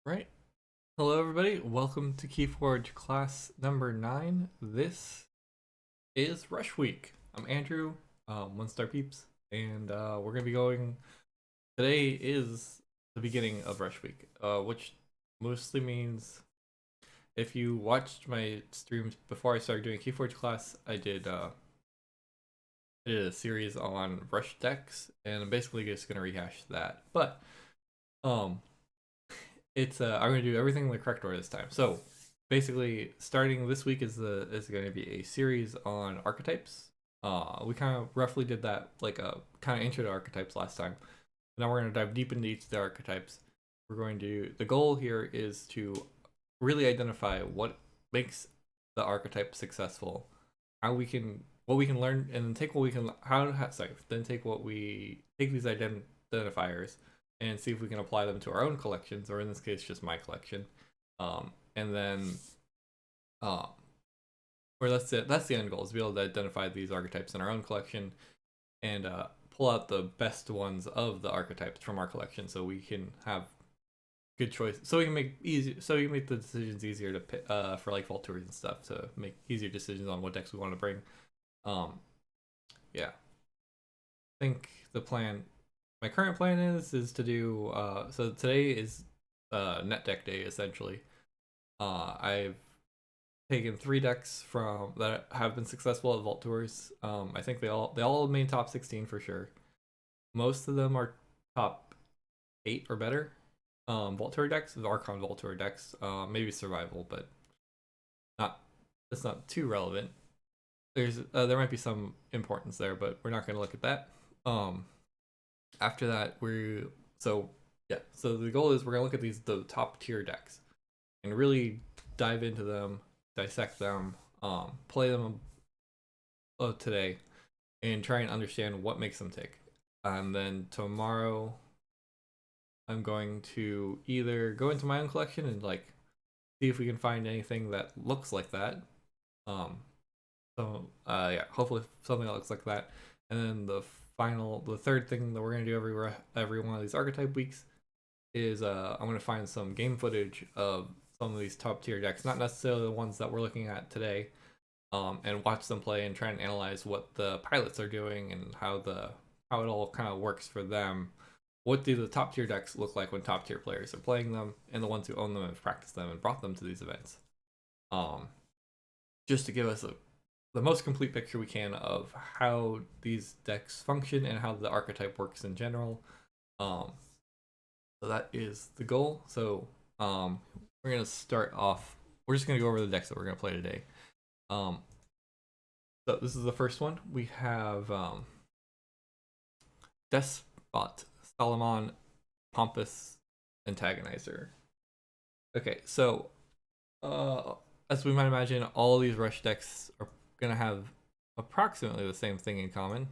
Right. Hello, everybody. Welcome to Keyforge class number 9. This is Rush Week. I'm Andrew, One Star Peeps, and we're going to be going. Today is the beginning of Rush Week, which mostly means if you watched my streams before I started doing Keyforge class, I did a series on Rush decks, and I'm basically just going to rehash that. But um, I'm gonna do everything in the correct order this time. So basically, starting this week is going to be a series on archetypes. We kind of roughly did that, like a kind of intro to archetypes last time. Now we're going to dive deep into each of the archetypes. The goal here is to really identify what makes the archetype successful, what we can learn, and then take what we can, then take take these identifiers and see if we can apply them to our own collections, or in this case, just my collection. And then, uh, or that's it. That's the end goal, is to be able to identify these archetypes in our own collection and pull out the best ones of the archetypes from our collection, so we can have good choice. So we can make the decisions easier to pick, for like vault tours and stuff, to make easier decisions on what decks we want to bring. Yeah, I think my current plan is to do so today is net deck day essentially. I've taken 3 decks from that have been successful at vault tours. I think they all made top 16 for sure. Most of them are top 8 or better. Vault tour decks, the Archon vault tour decks, maybe survival, but not it's not too relevant. There might be some importance there, but we're not going to look at that. After that, so the goal is we're gonna look at the top tier decks and really dive into them, dissect them, play them today, and try and understand what makes them tick. And then tomorrow, I'm going to either go into my own collection and like see if we can find anything that looks like that. Yeah, hopefully something that looks like that. And then the third thing that we're gonna do every one of these archetype weeks is I'm gonna find some game footage of some of these top tier decks, not necessarily the ones that we're looking at today, and watch them play and try and analyze what the pilots are doing and how it all kind of works for them. What do the top tier decks look like when top tier players are playing them, and the ones who own them and practice them and brought them to these events? Um, just to give us the most complete picture we can of how these decks function and how the archetype works in general. So that is the goal. So we're gonna start off. We're just gonna go over the decks that we're gonna play today. So this is the first one. We have Despot, Solomon, Pompous, Antagonizer. Okay, so as we might imagine, all these rush decks are gonna have approximately the same thing in common.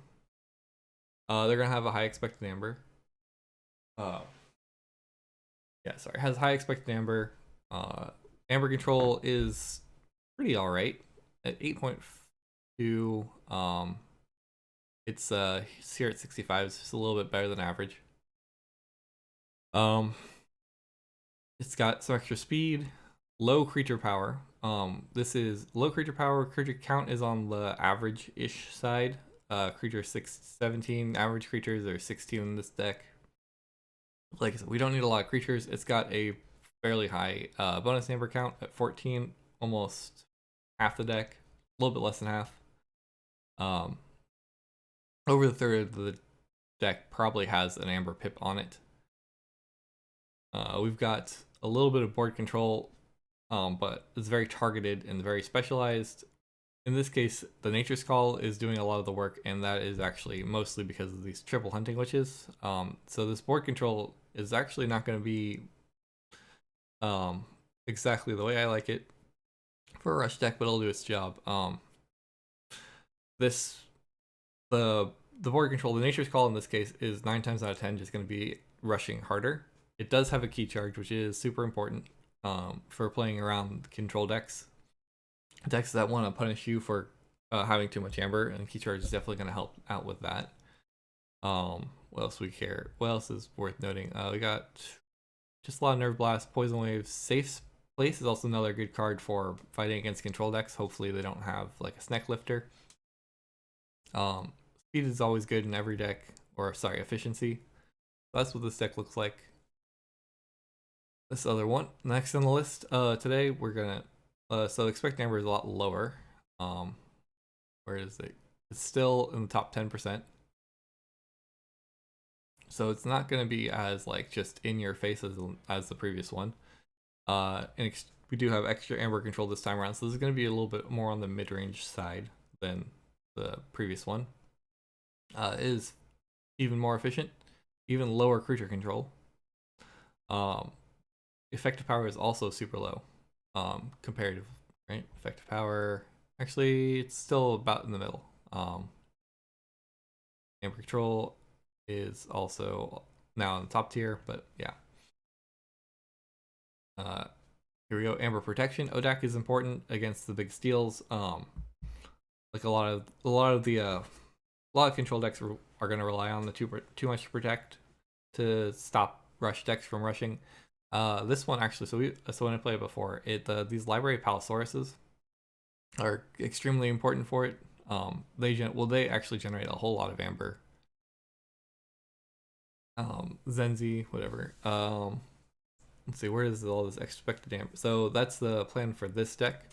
They're gonna have a high expected amber. Has high expected amber. Amber control is pretty alright at 8.2. It's here at 65. It's just a little bit better than average. It's got some extra speed, low creature power. This is low creature power. Creature count is on the average-ish side. Creature 17. Average creatures are 16 in this deck. Like I said, we don't need a lot of creatures. It's got a fairly high bonus amber count at 14, almost half the deck, a little bit less than half. Over the third of the deck probably has an amber pip on it. We've got a little bit of board control, but it's very targeted and very specialized. In this case, the Nature's Call is doing a lot of the work, and that is actually mostly because of these triple hunting witches. So this board control is actually not going to be exactly the way I like it for a rush deck, but it'll do its job. The board control, the Nature's Call in this case, is 9 times out of 10 just going to be rushing harder. It does have a key charge, which is super important for playing around control decks that want to punish you for having too much amber, and key charge is definitely going to help out with that. What else we care? What else is worth noting? We got just a lot of Nerve Blast, Poison Wave. Safe Place is also another good card for fighting against control decks. Hopefully they don't have like a Snack Lifter. Speed is always good in every deck, or sorry, efficiency. That's what this deck looks like. This other one, next on the list today, we're gonna, so Expect Amber is a lot lower. Where is it? It's still in the top 10%. So it's not gonna be as like just in your face as the previous one. And we do have extra Amber control this time around, so this is gonna be a little bit more on the mid-range side than the previous one. It is even more efficient, even lower creature control. Effective power is also super low, comparative, right? Effective power, actually, it's still about in the middle. Amber control is also now in the top tier, but yeah. Here we go. Amber protection. ODAC is important against the big steals. Like a lot of control decks are going to rely on the too much to protect to stop rush decks from rushing. This one actually, so when I played it before, these library Palosauruses are extremely important for it. They actually generate a whole lot of amber. Zenzi, whatever. Let's see, where is all this expected amber? So that's the plan for this deck.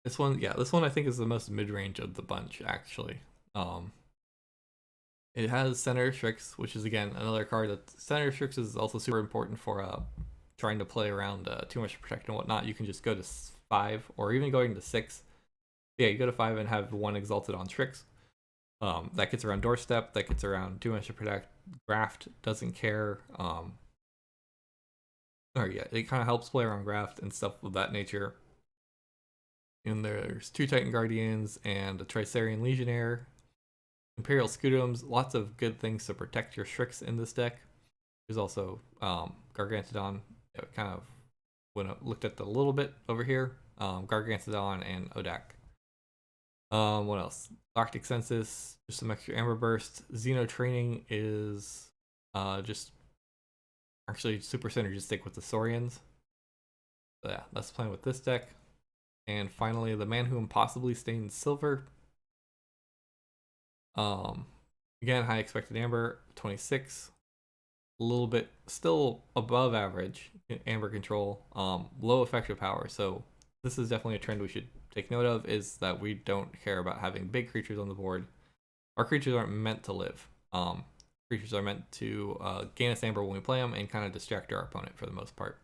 This one I think is the most mid-range of the bunch, actually. It has Senator Strix, which is again another card that Senator Strix is also super important for trying to play around too much protect and whatnot. You can just go to 5 or even going to 6. Yeah, you go to 5 and have 1 Exalted on Strix. That gets around Doorstep, that gets around too much to protect. Graft doesn't care. Or yeah, it kind of helps play around Graft and stuff of that nature. And there's 2 Titan Guardians and a Tricerian Legionnaire. Imperial Scutums, lots of good things to protect your Strix in this deck. There's also Gargantodon. Kind of looked at the little bit over here. Gargantodon and ODAC. What else? Arctic Census, just some extra Amber Burst. Xeno Training is just actually super synergistic with the Saurians. So yeah, that's playing with this deck. And finally, the Man Who Impossibly Stains Silver. Again, high expected amber, 26. A little bit still above average amber control. Low effective power. So this is definitely a trend we should take note of, is that we don't care about having big creatures on the board. Our creatures aren't meant to live. Creatures are meant to gain us amber when we play them and kind of distract our opponent for the most part.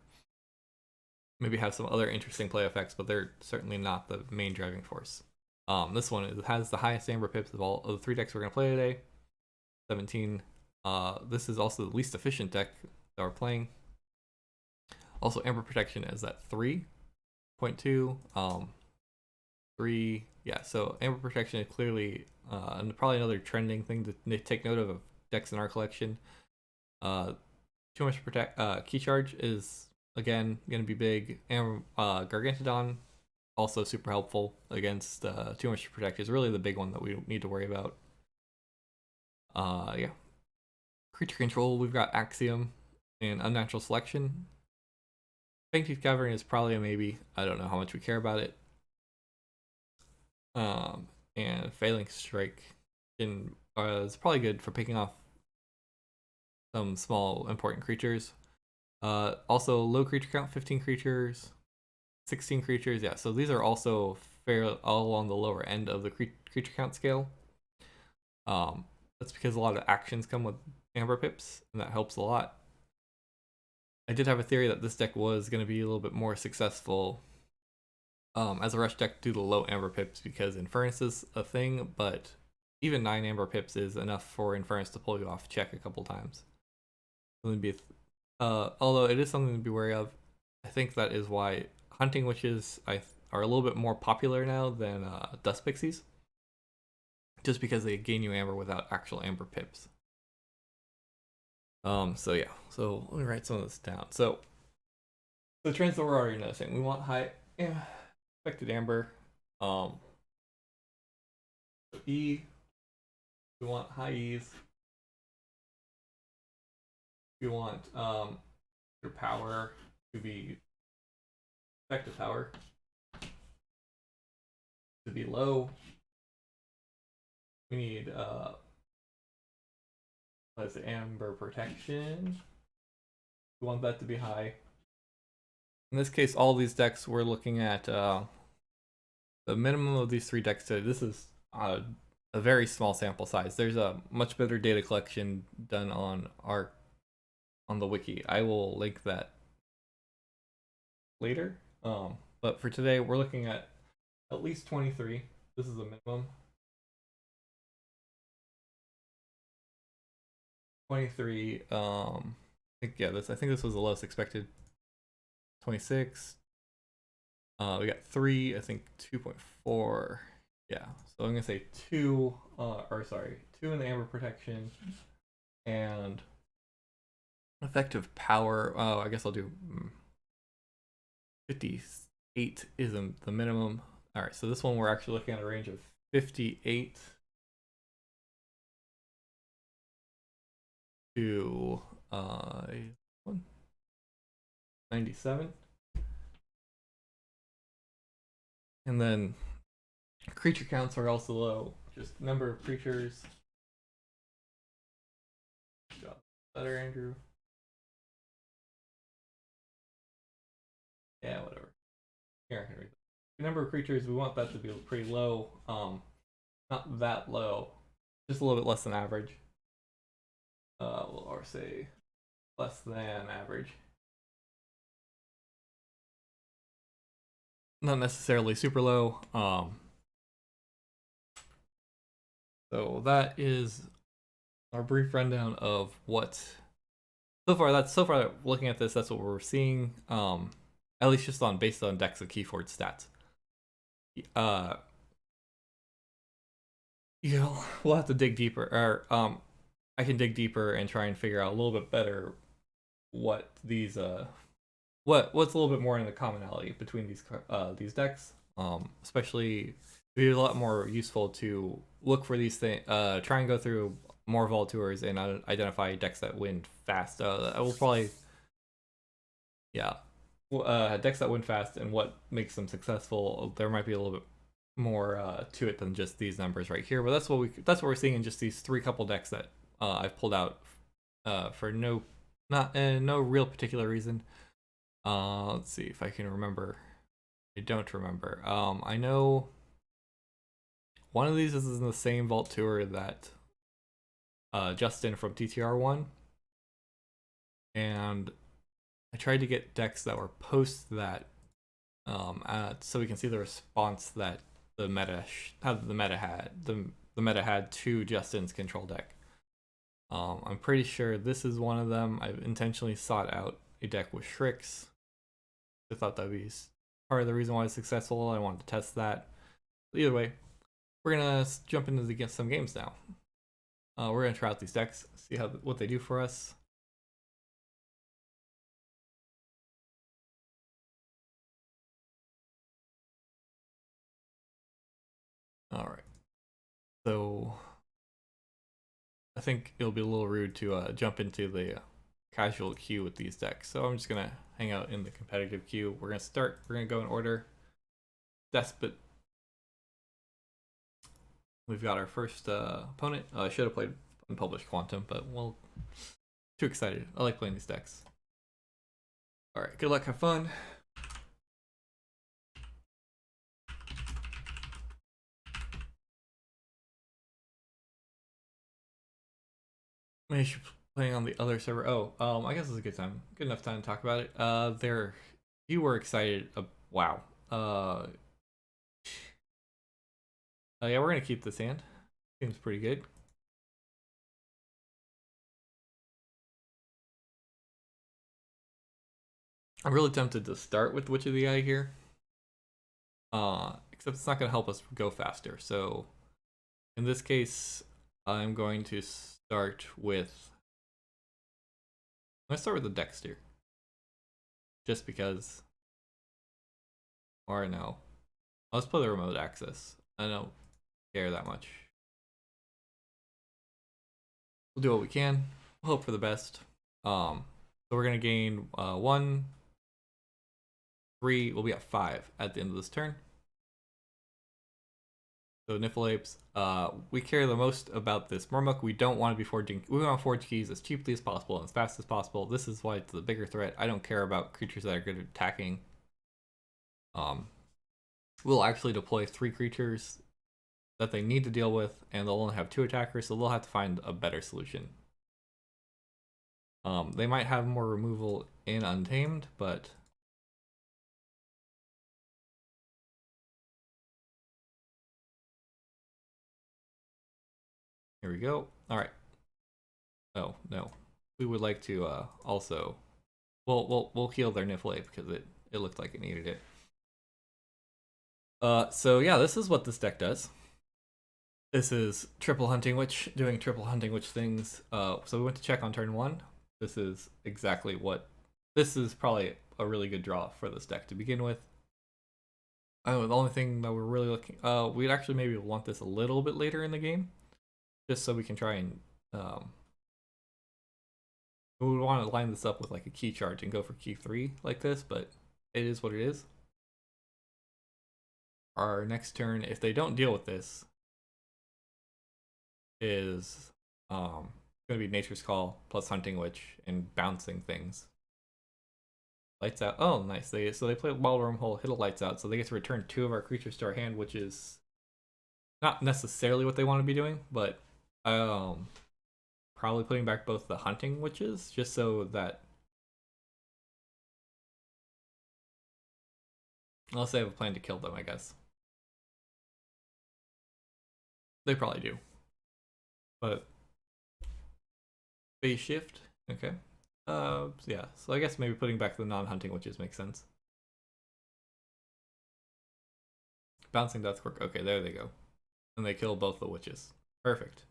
Maybe have some other interesting play effects, but they're certainly not the main driving force. This one has the highest amber pips of all of the 3 decks we're going to play today. 17. This is also the least efficient deck that we're playing. Also, amber protection is at 3.2. 3. Yeah, so amber protection is clearly probably another trending thing to take note of decks in our collection. Too much to protect. Key charge is again going to be big. And Gargantodon also super helpful against too much to protect is really the big one that we need to worry about. Yeah. Creature control, we've got Axiom and Unnatural Selection. Fangtooth Cavern is probably a maybe. I don't know how much we care about it. And Failing Strike is probably good for picking off some small important creatures. Also low creature count, 15 creatures, 16 creatures. Yeah, so these are also all along the lower end of the creature count scale. That's because a lot of actions come with amber pips, and that helps a lot. I did have a theory that this deck was going to be a little bit more successful as a rush deck due to low amber pips, because Infernus is a thing, but even 9 amber pips is enough for Infernus to pull you off check a couple times. Although it is something to be wary of. I think that is why Hunting Witches are a little bit more popular now than Dust Pixies, just because they gain you amber without actual amber pips. So yeah, so let me write some of this down. So the trends that we're already noticing: we want high expected amber. E, we want high E's. We want your power to be effective power to be low. We need let's say amber protection. We want that to be high. In this case, all these decks we're looking at the minimum of these 3 decks today. This is a very small sample size. There's a much better data collection done on the wiki. I will link that later. But for today, we're looking at least 23. This is a minimum. 23. I think this was the lowest expected. 26. We got 3. I think 2.4. Yeah. So I'm gonna say 2. 2 in the amber protection, and effective power. Oh, I guess I'll do 58 is the minimum. All right. So this one we're actually looking at a range of 58 to 97. And then creature counts are also low. Just number of creatures. Better, Andrew. Yeah, whatever. Here, I can read that. The number of creatures, we want that to be pretty low. Not that low. Just a little bit less than average. Or say less than average. Not necessarily super low. So that is our brief rundown of what so far looking at this, that's what we're seeing. At least just based on decks of keyforge stats. We'll have to dig deeper, or I can dig deeper and try and figure out a little bit better what these what's a little bit more in the commonality between these decks. Especially it'd be a lot more useful to look for these things, try and go through more Vault Tours and identify decks that win fast. I will probably, decks that win fast and what makes them successful. There might be a little bit more to it than just these numbers right here, but that's what we're seeing in just these 3 couple decks that I've pulled out for no real particular reason. Let's see if I can remember. I don't remember. I know one of these is in the same Vault Tour that Justin from TTR won, and I tried to get decks that were post that, so we can see the response that the meta had to Justin's control deck. I'm pretty sure this is one of them. I've intentionally sought out a deck with Shrix. I thought that'd be part of the reason why it's successful. I wanted to test that. But either way, we're gonna jump into some games now. We're gonna try out these decks, see what they do for us. All right. So I think it'll be a little rude to jump into the casual queue with these decks. So I'm just gonna hang out in the competitive queue. We're gonna go in order. Despot. We've got our first opponent. I should have played Unpublished Quantum, but well, too excited. I like playing these decks. All right, good luck, have fun. Maybe she's playing on the other server. Oh, I guess it's a good enough time to talk about it. You were excited. Wow. Yeah, we're gonna keep this hand. Seems pretty good. I'm really tempted to start with Witch of the Eye here. Except it's not gonna help us go faster. So in this case, I'm going to start with the Dexter. Just because. Or no. Let's play the remote access. I don't care that much. We'll do what we can. We'll hope for the best. So we're gonna gain 1, 3. We'll be at 5 at the end of this turn. So Niflapes, we care the most about this Murmuk. We don't want to be forging. We want to forge keys as cheaply as possible and as fast as possible. This is why it's the bigger threat. I don't care about creatures that are good at attacking. We'll actually deploy 3 creatures that they need to deal with, and they'll only have 2 attackers, so they'll have to find a better solution. They might have more removal in Untamed, but here we go. All right. Oh no, we would like to also. We'll heal their Niflate because it looked like it needed it. So yeah, this is what this deck does. This is triple Hunting Witch doing triple Hunting Witch things. So we went to check on turn 1. This is exactly what. This is probably a really good draw for this deck to begin with. Oh, the only thing that we're really looking, we'd actually maybe want this a little bit later in the game, just so we can try and, we would want to line this up with like a key charge and go for key 3 like this, but it is what it is. Our next turn, if they don't deal with this, is going to be Nature's Call plus Hunting Witch and bouncing things. Lights Out. Oh, nice. They play Ballroom Hole, hit a Lights Out, so they get to return 2 of our creatures to our hand, which is not necessarily what they want to be doing, but probably putting back both the Hunting Witches just so that, unless they have a plan to kill them, I guess. They probably do. But phase shift, okay. Yeah, so I guess maybe putting back the non-hunting witches makes sense. Bouncing Deathquirk, okay, there they go. And they kill both the witches. Perfect.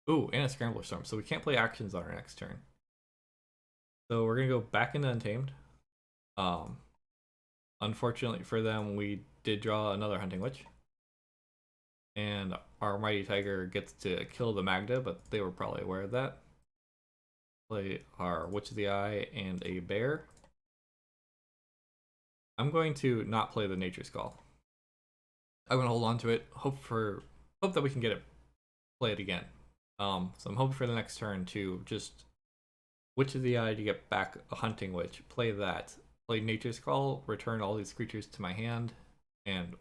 Ooh, and a Scrambler Storm, so we can't play actions on our next turn. So we're gonna go back into Untamed. Unfortunately for them, we did draw another Hunting Witch. And our Mighty Tiger gets to kill the Magda, but they were probably aware of that. Play our Witch of the Eye and a Bear. I'm going to not play the Nature's Call. I'm going to hold on to it, hope that we can get it, play it again. So I'm hoping for the next turn to just Witch of the Eye to get back a Hunting Witch, play that, play Nature's Call, return all these creatures to my hand,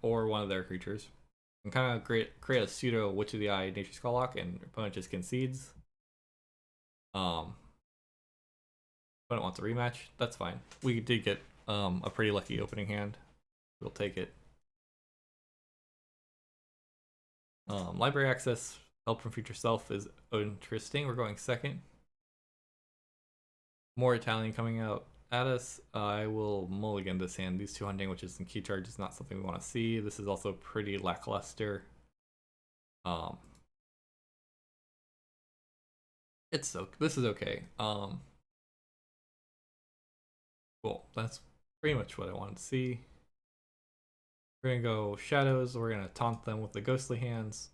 or one of their creatures, and kind of create a pseudo Witch of the Eye Nature's Call lock, and opponent just concedes. Opponent wants a rematch. That's fine. We did get a pretty lucky opening hand. We'll take it. Library access, help from future self is interesting. We're going second. More Italian coming out at us. I will mulligan this hand. These 2 Hunting Witches and key charge is not something we want to see. This is also pretty lackluster. This is okay. Cool. That's pretty much what I wanted to see. We're gonna go Shadows. We're gonna taunt them with the Ghostly Hands.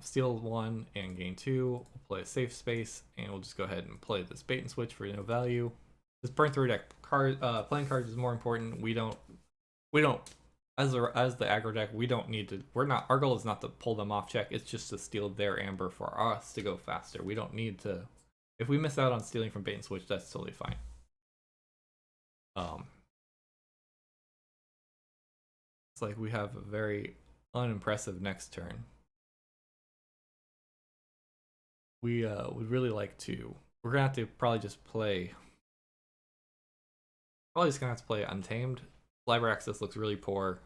Steal 1 and gain 2. We'll play a safe space, and we'll just go ahead and play this bait and switch for no value. This burn through deck card, playing cards is more important. We don't as the aggro deck, we don't need to. Our goal is not to pull them off check. It's just to steal their amber for us to go faster. We don't need to. If we miss out on stealing from bait and switch, that's totally fine. It's like we have a very unimpressive next turn. We would really like to. We're gonna have to probably just play. Probably just gonna have to play Untamed. Library access looks really poor.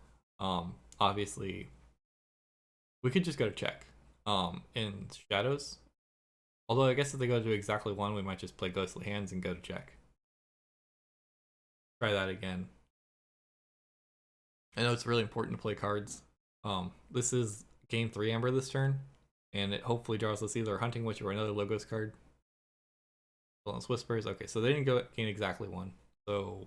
Obviously, we could just go to check. In Shadows. Although I guess if they go to exactly 1, we might just play Ghostly Hands and go to check. Try that again. I know it's really important to play cards. This is game 3 Amber this turn, and it hopefully draws us either a Hunting Witch or another Logos card. Villainous Whispers. Okay, so they didn't gain exactly 1. So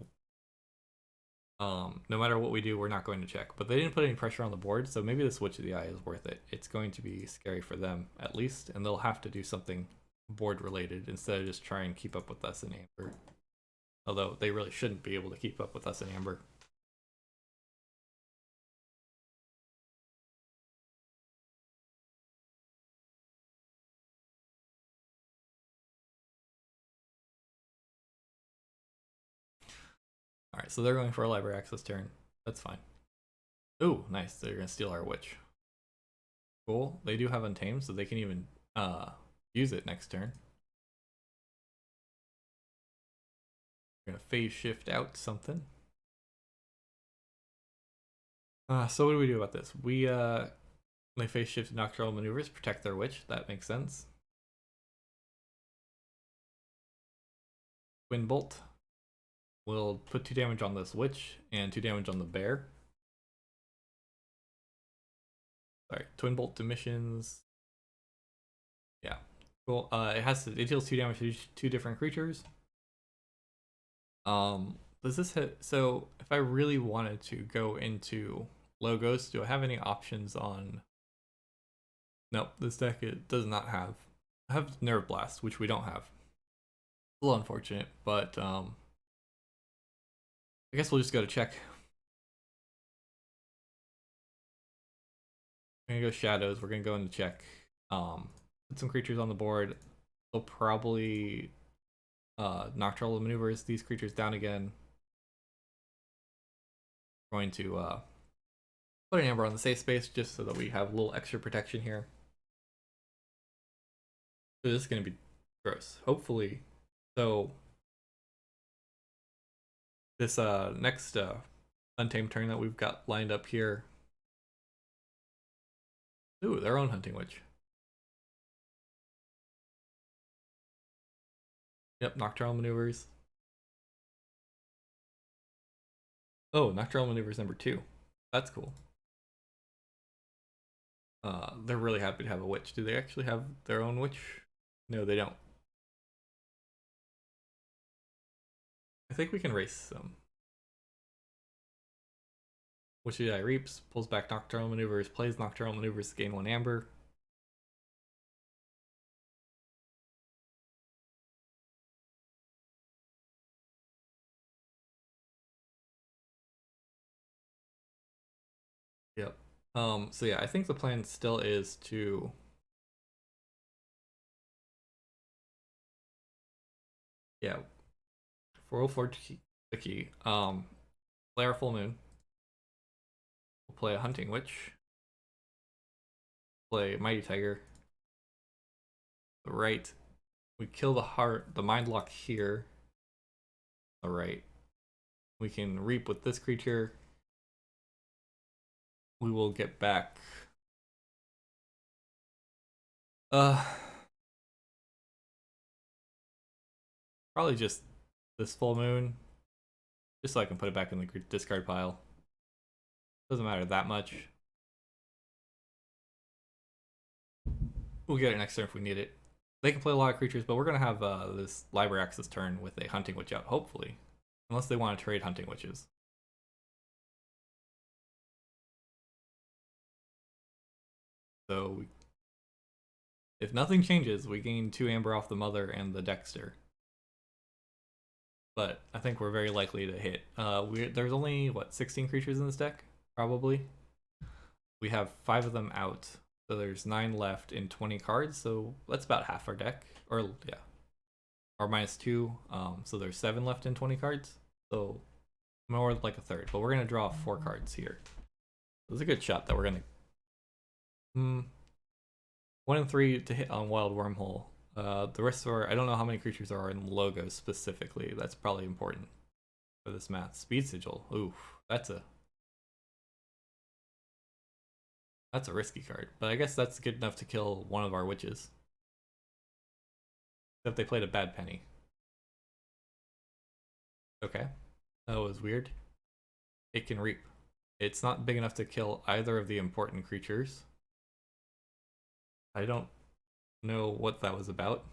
No matter what we do, we're not going to check. But they didn't put any pressure on the board, so maybe the Switch of the Eye is worth it. It's going to be scary for them, at least, and they'll have to do something board related instead of just try and keep up with us in Amber. Although they really shouldn't be able to keep up with us in Amber. Alright, so they're going for a library access turn. That's fine. Ooh, nice. They're going to steal our Witch. Cool. They do have Untamed, so they can even use it next turn. We're going to phase shift out something. So what do we do about this? They phase shift Nocturnal Maneuvers, protect their Witch. That makes sense. Twin Bolt will put 2 damage on this Witch and 2 damage on the Bear. Sorry, Twin Bolt emissions. Yeah, cool. It deals 2 damage to 2 different creatures. Does this hit? So if I really wanted to go into logos, do I have any options on? Nope, this deck it does not have. I have Nerve Blast, which we don't have. A little unfortunate, but I guess we'll just go to check. We're gonna go Shadows. We're gonna go into check. Put some creatures on the board. They'll probably Nocturnal Maneuvers these creatures down again. Going to put an Amber on the safe space just so that we have a little extra protection here. So this is going to be gross. Hopefully. So this next Untamed turn that we've got lined up here. Ooh, their own Hunting Witch. Yep, Nocturnal Maneuvers. Oh, Nocturnal Maneuvers number 2. That's cool. They're really happy to have a Witch. Do they actually have their own Witch? No, they don't. I think we can race them. Witch of the Eye Reaps, pulls back Nocturnal Maneuvers, plays Nocturnal Maneuvers to gain 1 Amber. Yep. So yeah, I think the plan still is to for 04 the key. Play our Full Moon. We'll play a Hunting Witch. Play Mighty Tiger. Right. We kill the Mind Lock here. Alright. We can Reap with this creature. We will get back. Probably just this Full Moon. Just so I can put it back in the discard pile. Doesn't matter that much. We'll get it next turn if we need it. They can play a lot of creatures, but we're going to have this library access turn with a Hunting Witch out, hopefully. Unless they want to trade Hunting Witches. So, if nothing changes, we gain 2 Amber off the Mother and the Dexter. But I think we're very likely to hit. There's only, what, 16 creatures in this deck? Probably. We have 5 of them out. So there's 9 left in 20 cards, so that's about half our deck. Or, yeah. Or -2, so there's 7 left in 20 cards. So more like a third. But we're going to draw 4 cards here. It's a good shot that we're going to... 1 and 3 to hit on Wild Wormhole. The rest are... I don't know how many creatures are in logos specifically. That's probably important for this math. Speed Sigil. Oof. That's a risky card. But I guess that's good enough to kill one of our witches. Except they played a bad penny. Okay. That was weird. It can Reap. It's not big enough to kill either of the important creatures. I don't know what that was about.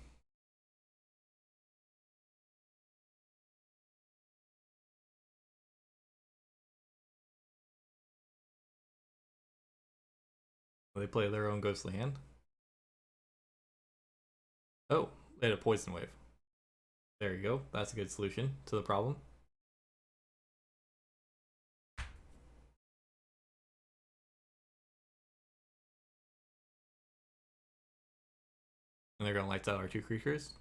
They play their own ghostly hand. Oh, they had a poison wave. There you go. That's a good solution to the problem. And they're gonna lights out our 2 creatures.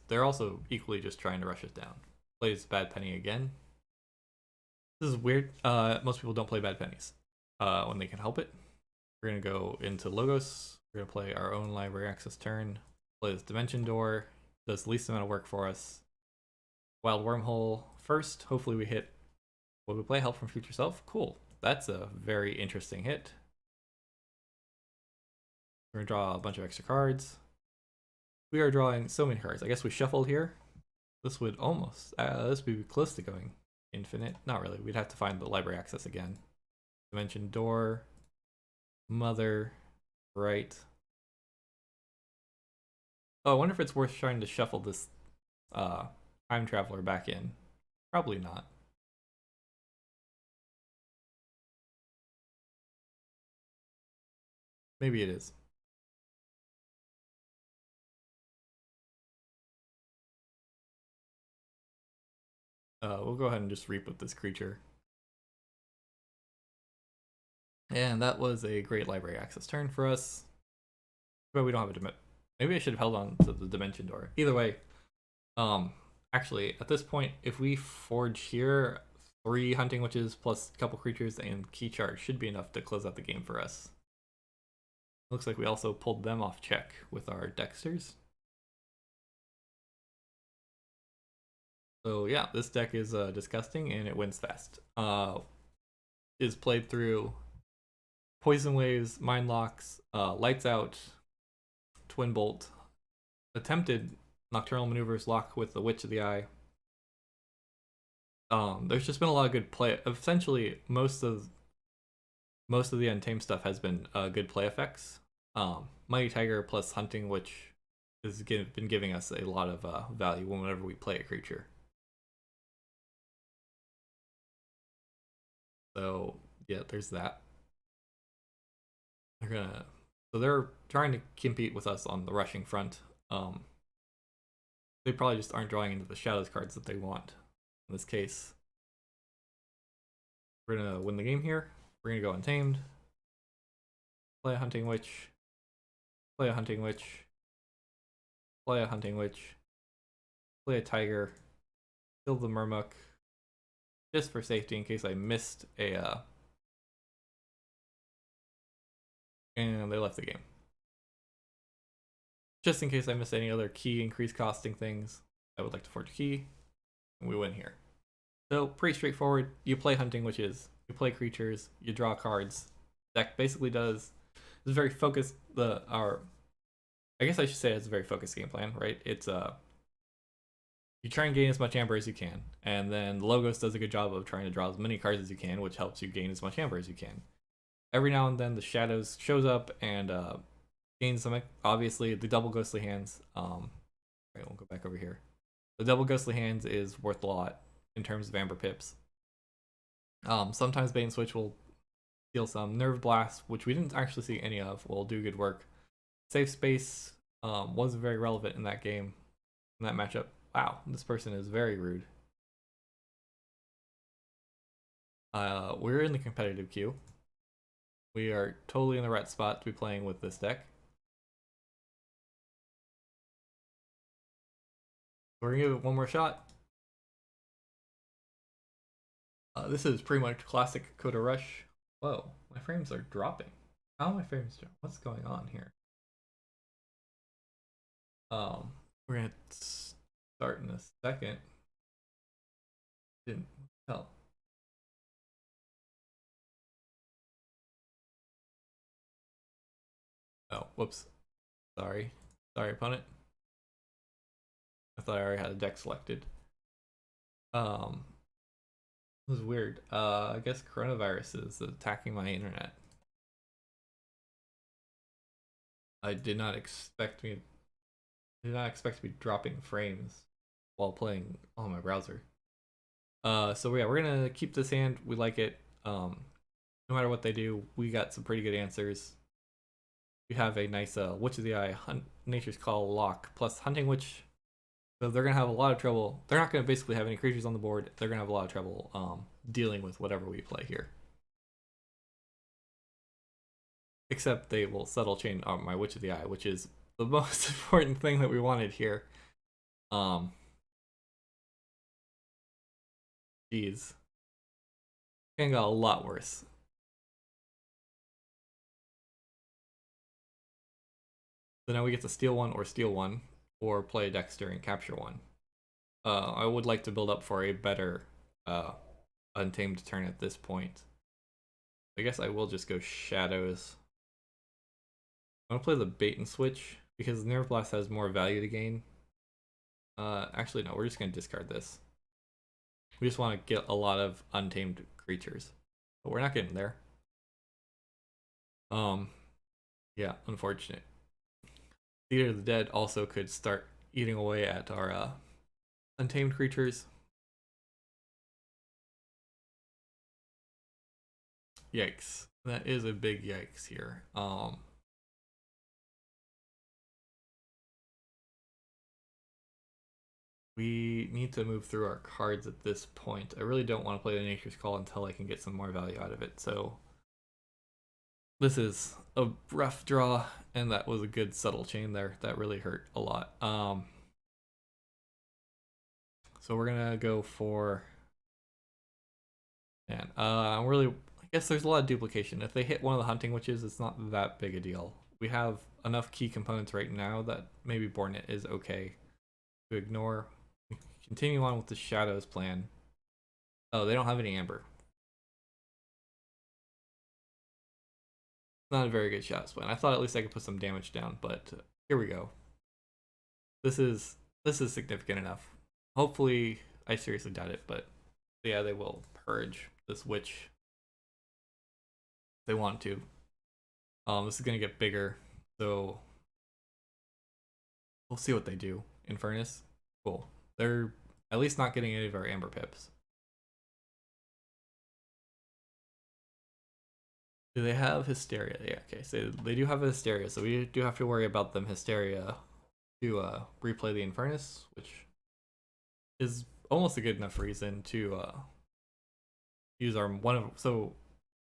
They're also equally just trying to rush us down. Plays bad penny again. This is weird. Most people don't play bad pennies when they can help it. We're gonna go into Logos. We're gonna play our own library access turn. Play this Dimension Door. Does the least amount of work for us. Wild Wormhole first. Hopefully we hit. Will we play Help from Future Self? Cool. That's a very interesting hit. We're gonna draw a bunch of extra cards. We are drawing so many cards. I guess we shuffled here. This would almost, this would be close to going infinite. Not really. We'd have to find the library access again. Dimension Door, Mother, right. Oh, I wonder if it's worth trying to shuffle this time traveler back in. Probably not. Maybe it is. We'll go ahead and just reap with this creature. And that was a great library access turn for us. But we don't have a maybe I should have held on to the Dimension Door. Either way, actually, at this point, if we forge here, 3 Hunting Witches plus a couple creatures and Key Charge should be enough to close out the game for us. Looks like we also pulled them off check with our Dexters. So yeah, this deck is disgusting and it wins fast. Is played through Poison Waves, Mind Locks, Lights Out, Twin Bolt, attempted Nocturnal Maneuvers lock with the Witch of the Eye. There's just been a lot of good play. Essentially, most of the Untamed stuff has been good play effects. Mighty Tiger plus Hunting, which has been giving us a lot of value whenever we play a creature. So yeah, there's that. So they're trying to compete with us on the rushing front. They probably just aren't drawing into the shadows cards that they want. In this case, we're gonna win the game here. We're gonna go Untamed, play a Hunting Witch, play a Hunting Witch, play a Hunting Witch, play a Tiger, kill the Murmuk, just for safety in case I missed a and they left the game. Just in case I missed any other key increase costing things, I would like to forge a key, and we win here. So pretty straightforward. You play Hunting Witches, you play creatures, you draw cards. Deck basically does. It's very focused. I guess I should say it's a very focused game plan, right? It's you try and gain as much amber as you can, and then the Logos does a good job of trying to draw as many cards as you can, which helps you gain as much amber as you can. Every now and then the shadows shows up and gains some. Obviously, the double ghostly hands. Right, we'll go back over here. The double ghostly hands is worth a lot in terms of amber pips. Sometimes bait and switch will deal some. Nerve blast, which we didn't actually see any of, will do good work. Safe space wasn't very relevant in that game, in that matchup. Wow, this person is very rude. We're in the competitive queue. We are totally in the right spot to be playing with this deck. We're gonna give it one more shot. This is pretty much classic Coda Rush. Whoa, my frames are dropping. How are my frames dropping? What's going on here? We're gonna start in a second. Didn't help. Oh, whoops. Sorry, opponent. I thought I already had a deck selected. It was weird. I guess coronavirus is attacking my internet. I did not expect to be dropping frames while playing on my browser. So yeah, we're gonna keep this hand. We like it. No matter what they do, we got some pretty good answers. we have a nice Witch of the Eye, Nature's Call lock plus Hunting Witch. So they're gonna have a lot of trouble. They're not gonna basically have any creatures on the board. They're gonna have a lot of trouble dealing with whatever we play here. Except they will subtle chain my Witch of the Eye, which is the most important thing that we wanted here. Jeez. It got a lot worse. So now we get to steal one, or play Dexter and capture one. I would like to build up for a better Untamed turn at this point. I guess I will just go Shadows. I'm gonna play the bait and switch because Nerve Blast has more value to gain. Actually no, we're just gonna discard this. We just want to get a lot of untamed creatures, but we're not getting there. Yeah, unfortunate. Theater of the Dead also could start eating away at our untamed creatures. Yikes. That is a big yikes here. We need to move through our cards at this point. I really don't want to play the Nature's Call until I can get some more value out of it. So this is a rough draw, and that was a good subtle chain there. That really hurt a lot. So we're gonna go for, man, really, I guess there's a lot of duplication. If they hit one of the Hunting Witches, it's not that big a deal. We have enough key components right now that maybe Bornet is okay to ignore. Continue on with the Shadows plan. Oh, they don't have any Amber. Not a very good Shadows plan. I thought at least I could put some damage down, but here we go. This is significant enough. Hopefully, I seriously doubt it, but yeah, they will purge this witch if they want to. This is gonna get bigger, so we'll see what they do. Infernus, cool. They're at least not getting any of our Amber pips. Do they have Hysteria? Yeah, okay, so they do have a Hysteria, so we do have to worry about them Hysteria to replay the Infernus, which is almost a good enough reason to use our so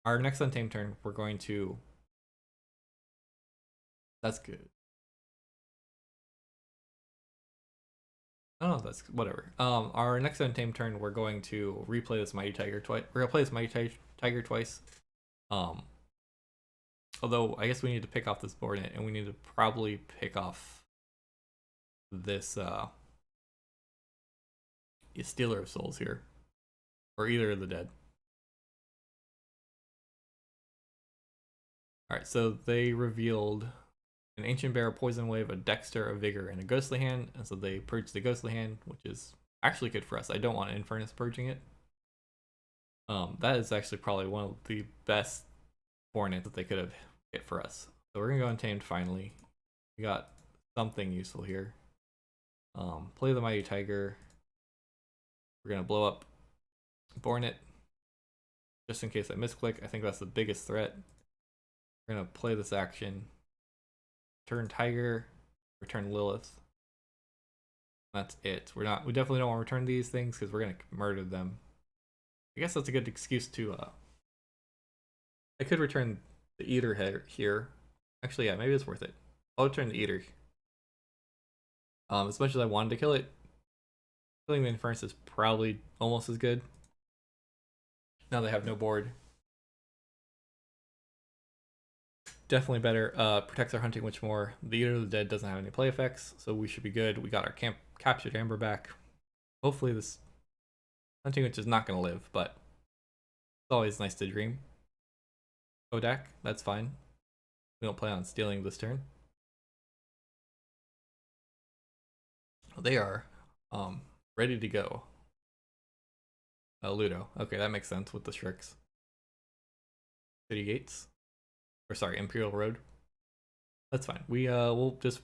our next Untamed turn, we're going to, that's good. Oh, that's whatever. Our next Untamed turn, we're going to replay this Mighty Tiger twice. We're gonna play this Mighty Tiger twice. Although I guess we need to pick off this board, and we need to probably pick off this Stealer of Souls here, or Eater of the Dead. All right, so they revealed an Ancient Bear, a Poison Wave, a Dexter, a Vigor, and a Ghostly Hand, and so they purged the Ghostly Hand, which is actually good for us. I don't want Infernus purging it. That is actually probably one of the best Bornet that they could have hit for us. So we're gonna go Untamed finally. We got something useful here. Play the Mighty Tiger. We're gonna blow up Bornet just in case I misclick. I think that's the biggest threat. We're gonna play this action. Turn Tiger, return Lilith. That's it. We definitely don't want to return these things because we're gonna murder them. I guess that's a good excuse to I could return the Eater here. Actually, yeah, maybe it's worth it. I'll return the Eater. As much as I wanted to kill it, killing the Infernus is probably almost as good. Now they have no board. Definitely better. Protects our Hunting Witch more. The Eater of the Dead doesn't have any play effects, so we should be good. We got our captured Amber back. Hopefully this Hunting Witch is not going to live, but it's always nice to dream. Kodak, that's fine. We don't plan on stealing this turn. They are ready to go. Ludo. Okay, that makes sense with the Shrix. City Gates. Or sorry, Imperial Road. That's fine. We'll just,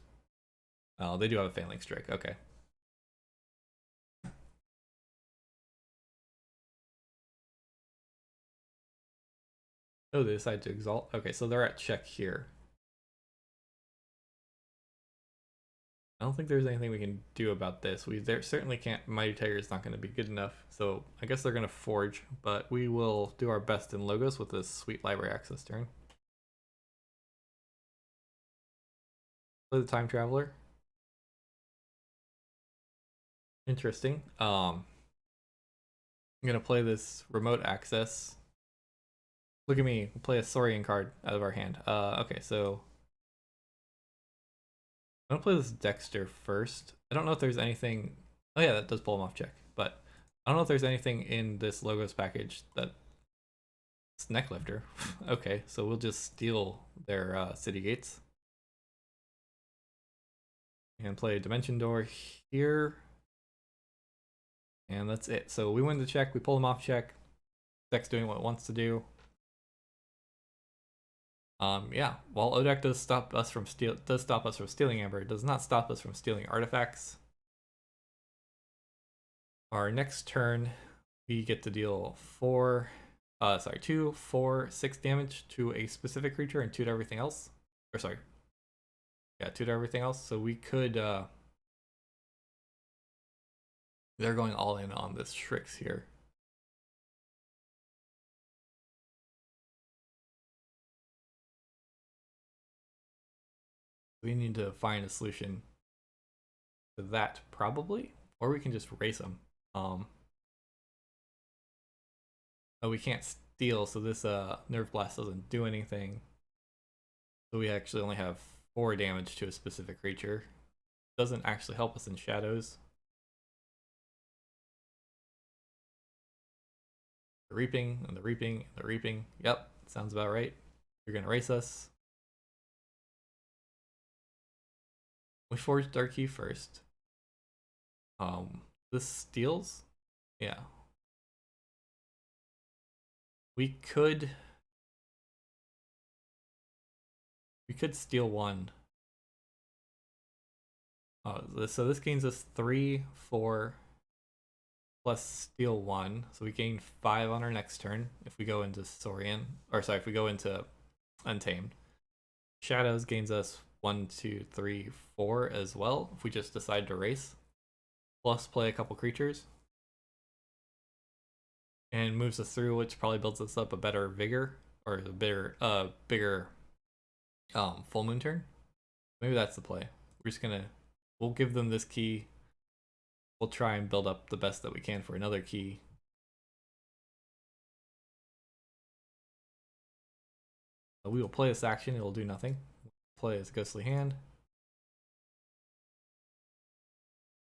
oh, they do have a Failing Strike. Okay. Oh, they decide to exalt. Okay, so they're at check here. I don't think there's anything we can do about this. We certainly can't. Mighty Tiger is not going to be good enough. So I guess they're going to forge, but we will do our best in Logos with this sweet library access turn. Play the Time Traveler. Interesting. I'm going to play this remote access. Look at me. We'll play a Saurian card out of our hand. Okay, so I'm going to play this Dexter first. I don't know if there's anything. Oh yeah, that does pull him off check, but I don't know if there's anything in this Logos package that it's Necklifter. Okay, so we'll just steal their city gates and play a Dimension Door here, and that's it. So we win the check, we pull them off check. Deck's doing what it wants to do. Yeah. While Odeck does stop us from stealing Amber, it does not stop us from stealing artifacts. Our next turn, we get to deal 2, 4, 6 damage to a specific creature and 2 to everything else. Or sorry. Yeah, 2 to everything else. So we could they're going all in on this Shrix here. We need to find a solution to that probably, or we can just race them. Oh, we can't steal, so this Nerve Blast doesn't do anything. So we actually only have 4 damage to a specific creature. Doesn't actually help us in Shadows. The Reaping and the Reaping and the Reaping. Yep, sounds about right. You're gonna race us. We forged Dark Key first. This steals? Yeah. We could steal 1. So this gains us 3, 4, plus steal 1. So we gain 5 on our next turn if we go into Saurian. Or sorry, if we go into Untamed. Shadows gains us 1, 2, 3, 4 as well if we just decide to race. Plus play a couple creatures. And moves us through, which probably builds us up a better vigor. Or a bigger full moon turn. Maybe that's the play. We're just gonna we'll give them this key. We'll try and build up the best that we can for another key. We will play this action, it will do nothing. Play as Ghostly Hand.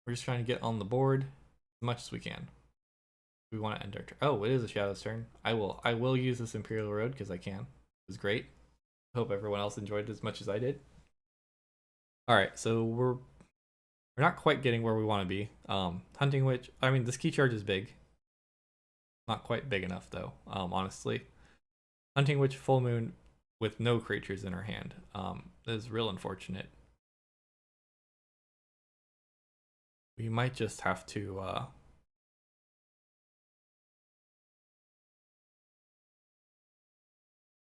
We're just trying to get on the board as much as we can. We want to end our turn. Oh, it is a Shadow's turn. I will use this Imperial Road because I can. It was great. Hope everyone else enjoyed it as much as I did. Alright, so we're not quite getting where we want to be. Hunting Witch, I mean, this key charge is big. Not quite big enough, though, honestly. Hunting Witch, Full Moon with no creatures in our hand. That is real unfortunate. We might just have to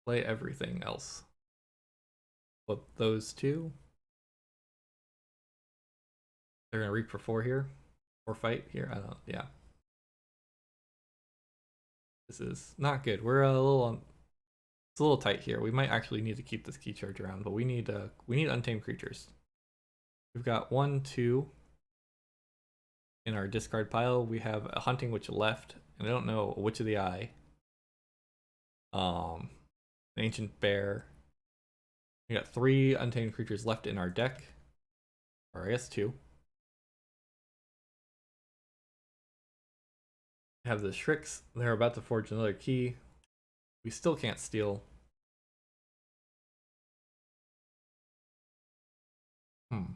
play everything else. Flip those 2. They're gonna reap for 4 here. Or fight here. I don't know. Yeah. This is not good. We're it's a little tight here. We might actually need to keep this key charge around, but we need untamed creatures. We've got 1, 2 in our discard pile. We have a Hunting Witch left, and I don't know which of the eye. An Ancient Bear. We got 3 untamed creatures left in our deck. Or I guess 2. Have the Shrix. They're about to forge another key. We still can't steal. I'm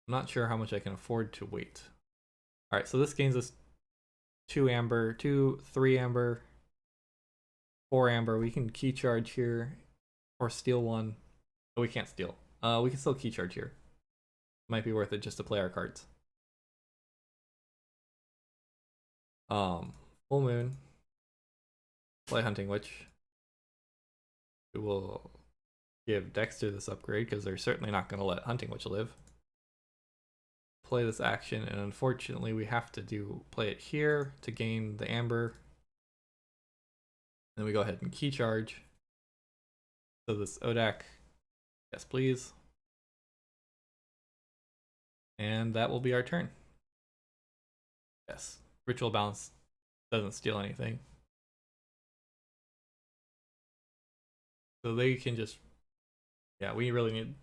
not sure how much I can afford to wait. Alright, so this gains us 2 amber, 2, 3 amber, 4 amber. We can key charge here or steal 1. Oh, we can't steal. We can still key charge here. Might be worth it just to play our cards. Full Moon. Play Hunting Witch. We will give Dexter this upgrade because they're certainly not going to let Hunting Witch live. Play this action, and unfortunately we have to play it here to gain the Amber. Then we go ahead and key charge. So this Odak, yes please. And that will be our turn. Yes, Ritual Bounce doesn't steal anything. So they can just, yeah, we really need,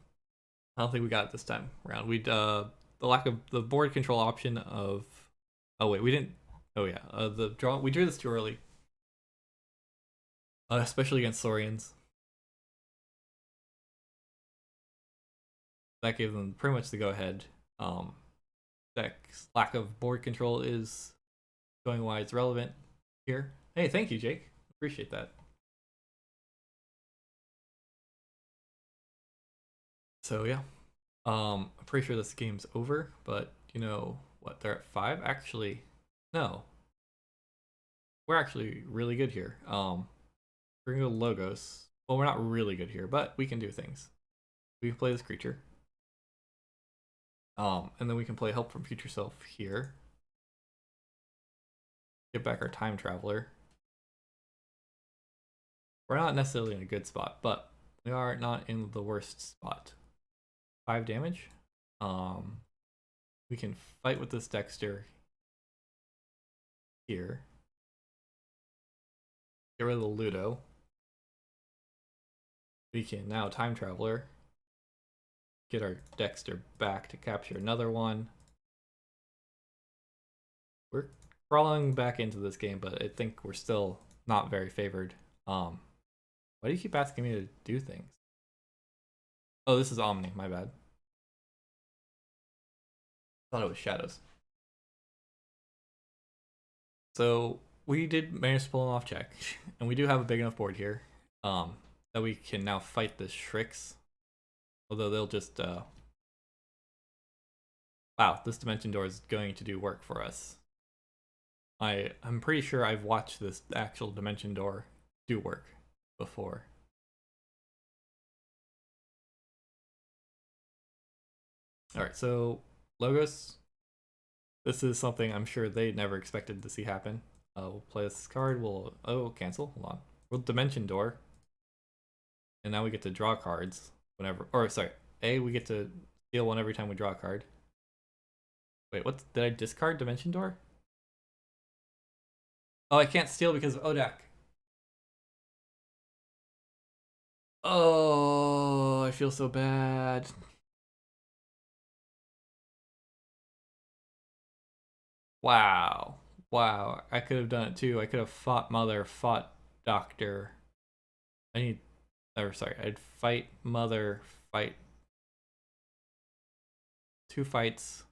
I don't think we got it this time around. We'd, the lack of the board control option of, oh wait, we didn't, oh yeah, the draw, we drew this too early. Especially against Saurians. That gave them pretty much the go ahead. Deck's lack of board control is showing why it's relevant here. Hey, thank you, Jake. Appreciate that. So yeah, I'm pretty sure this game's over, but you know what? They're at 5. Actually, no, we're actually really good here. We're gonna go Logos. Well, we're not really good here, but we can do things. We can play this creature. And then we can play Help from Future Self here. Get back our Time Traveler. We're not necessarily in a good spot, but we are not in the worst spot. 5 damage. We can fight with this Dexter here. Get rid of the Ludo. We can now Time Traveler. Get our Dexter back to capture another one. We're crawling back into this game, but I think we're still not very favored. Why do you keep asking me to do things? Oh, this is Omni, my bad. Thought it was Shadows. So we did manage to pull an off check, and we do have a big enough board here that we can now fight the Shrix. Although they'll just wow, this Dimension Door is going to do work for us. I'm pretty sure I've watched this actual Dimension Door do work before. Alright, so Logos. This is something I'm sure they never expected to see happen. We'll play this card, we'll cancel, hold on. We'll Dimension Door. And now we get to draw cards whenever, or sorry, we get to steal one every time we draw a card. Wait, what, did I discard Dimension Door? Oh, I can't steal because of Odak. Oh, I feel so bad. Wow. Wow, I could have done it too. I could have fought Mother, fought Doctor. I'd fight Mother, fight 2 fights.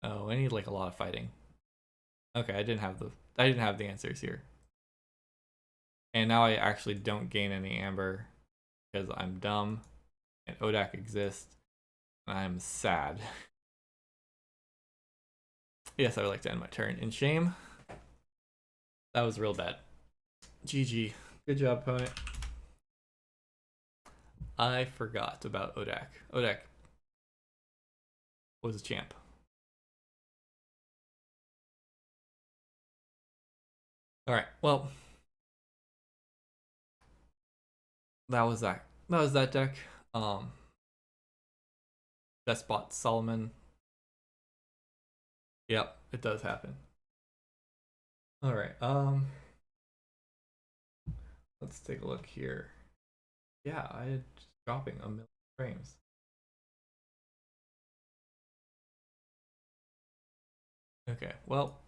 Oh, I need like a lot of fighting. Okay, I didn't have the answers here. And now I actually don't gain any Amber because I'm dumb and Odak exists and I'm sad. Yes, I would like to end my turn in shame. That was real bad. GG. Good job, opponent. I forgot about Odak. Odak was a champ. Alright, well. That was that deck. Despot Solomon. Yep, it does happen. Alright, let's take a look here. Yeah, I had dropping 1,000,000 frames. Okay, well,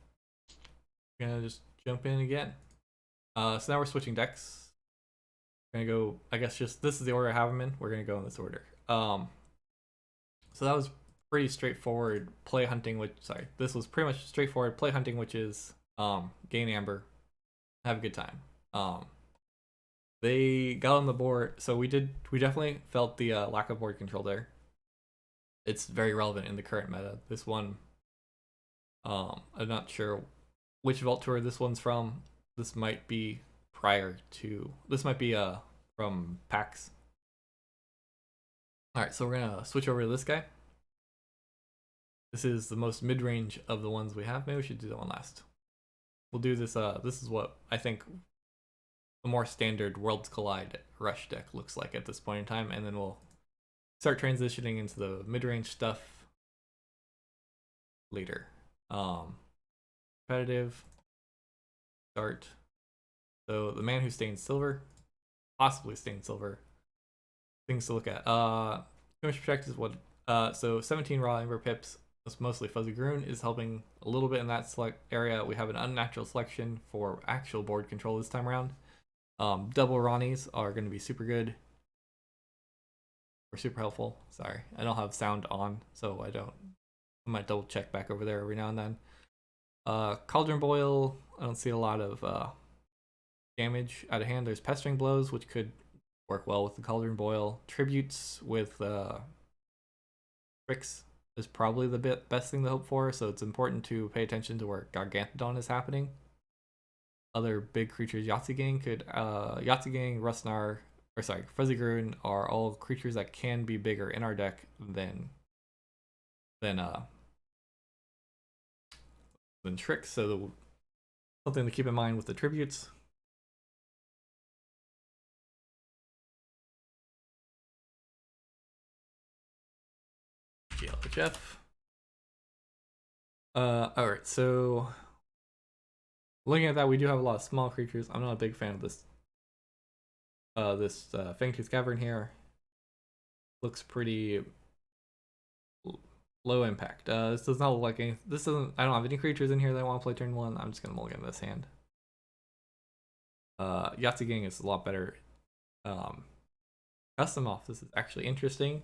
we're gonna just jump in again. So now we're switching decks. We're gonna go, I guess just, this is the order I have them in. We're gonna go in this order. So that was pretty straightforward play hunting, this was pretty much straightforward play hunting, which is gain Amber, have a good time. They got on the board, so we definitely felt the lack of board control there. It's very relevant in the current meta. This one, I'm not sure which Vault Tour this one's from. This might be from PAX. Alright, so we're gonna switch over to this guy. This is the most mid-range of the ones we have. Maybe we should do that one last. We'll do this, this is what I think the more standard Worlds Collide rush deck looks like at this point in time, and then we'll start transitioning into the mid-range stuff later. Competitive, start. So the man who stains silver, possibly stains silver. Things to look at. Damage protect is what. So 17 raw amber pips. That's mostly fuzzy Groon is helping a little bit in that select area. We have an unnatural selection for actual board control this time around. Double Ronnies are going to be super good. Or super helpful. Sorry, I don't have sound on, so I might double check back over there every now and then. Cauldron Boil, I don't see a lot of damage out of hand. There's Pestering Blows, which could work well with the Cauldron Boil. Tributes with tricks is probably the best thing to hope for, so it's important to pay attention to where Gargantodon is happening. Other big creatures, Yahtzee could Yahtzee, Rustnar, or sorry, Fuzzy Groon are all creatures that can be bigger in our deck than tricks, so something to keep in mind with the tributes. GLHF. Alright, so looking at that, we do have a lot of small creatures. I'm not a big fan of this Fangtooth Cavern here. Looks pretty low impact. This does not look like any. This doesn't. I don't have any creatures in here that I want to play turn 1. I'm just gonna mulligan this hand. Yahtzee is a lot better. Custom off. This is actually interesting.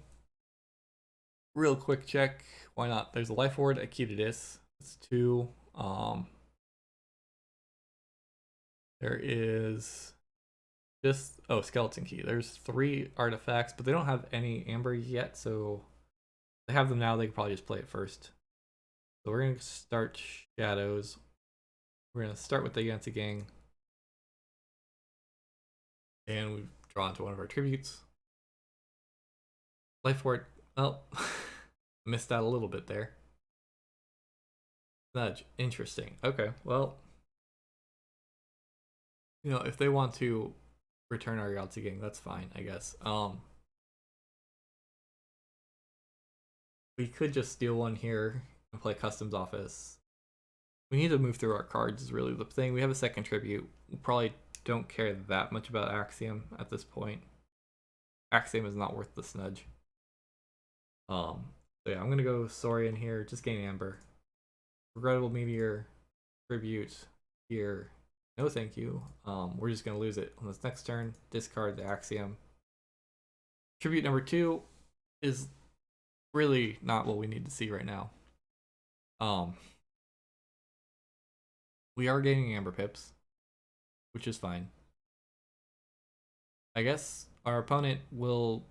Real quick check. Why not? There's a life ward, a key to this. It's 2. There is just skeleton key. There's 3 artifacts, but they don't have any amber yet, so they have them now. They can probably just play it first. So we're gonna start shadows. We're gonna start with the Yahtzee, and we've drawn to one of our tributes. Life ward. Oh, missed out a little bit there. Nudge. Interesting. Okay, well, you know, if they want to return our Yahtzee, that's fine, I guess. We could just steal one here and play Customs Office. We need to move through our cards is really the thing. We have a second tribute. We probably don't care that much about Axiom at this point. Axiom is not worth the snudge. So yeah, I'm gonna go Saurian here, just gain Amber. Regrettable Meteor, Tribute here. No thank you. We're just gonna lose it on this next turn. Discard the Axiom. Tribute number 2 is really not what we need to see right now. We are gaining Amber Pips, which is fine. I guess our opponent will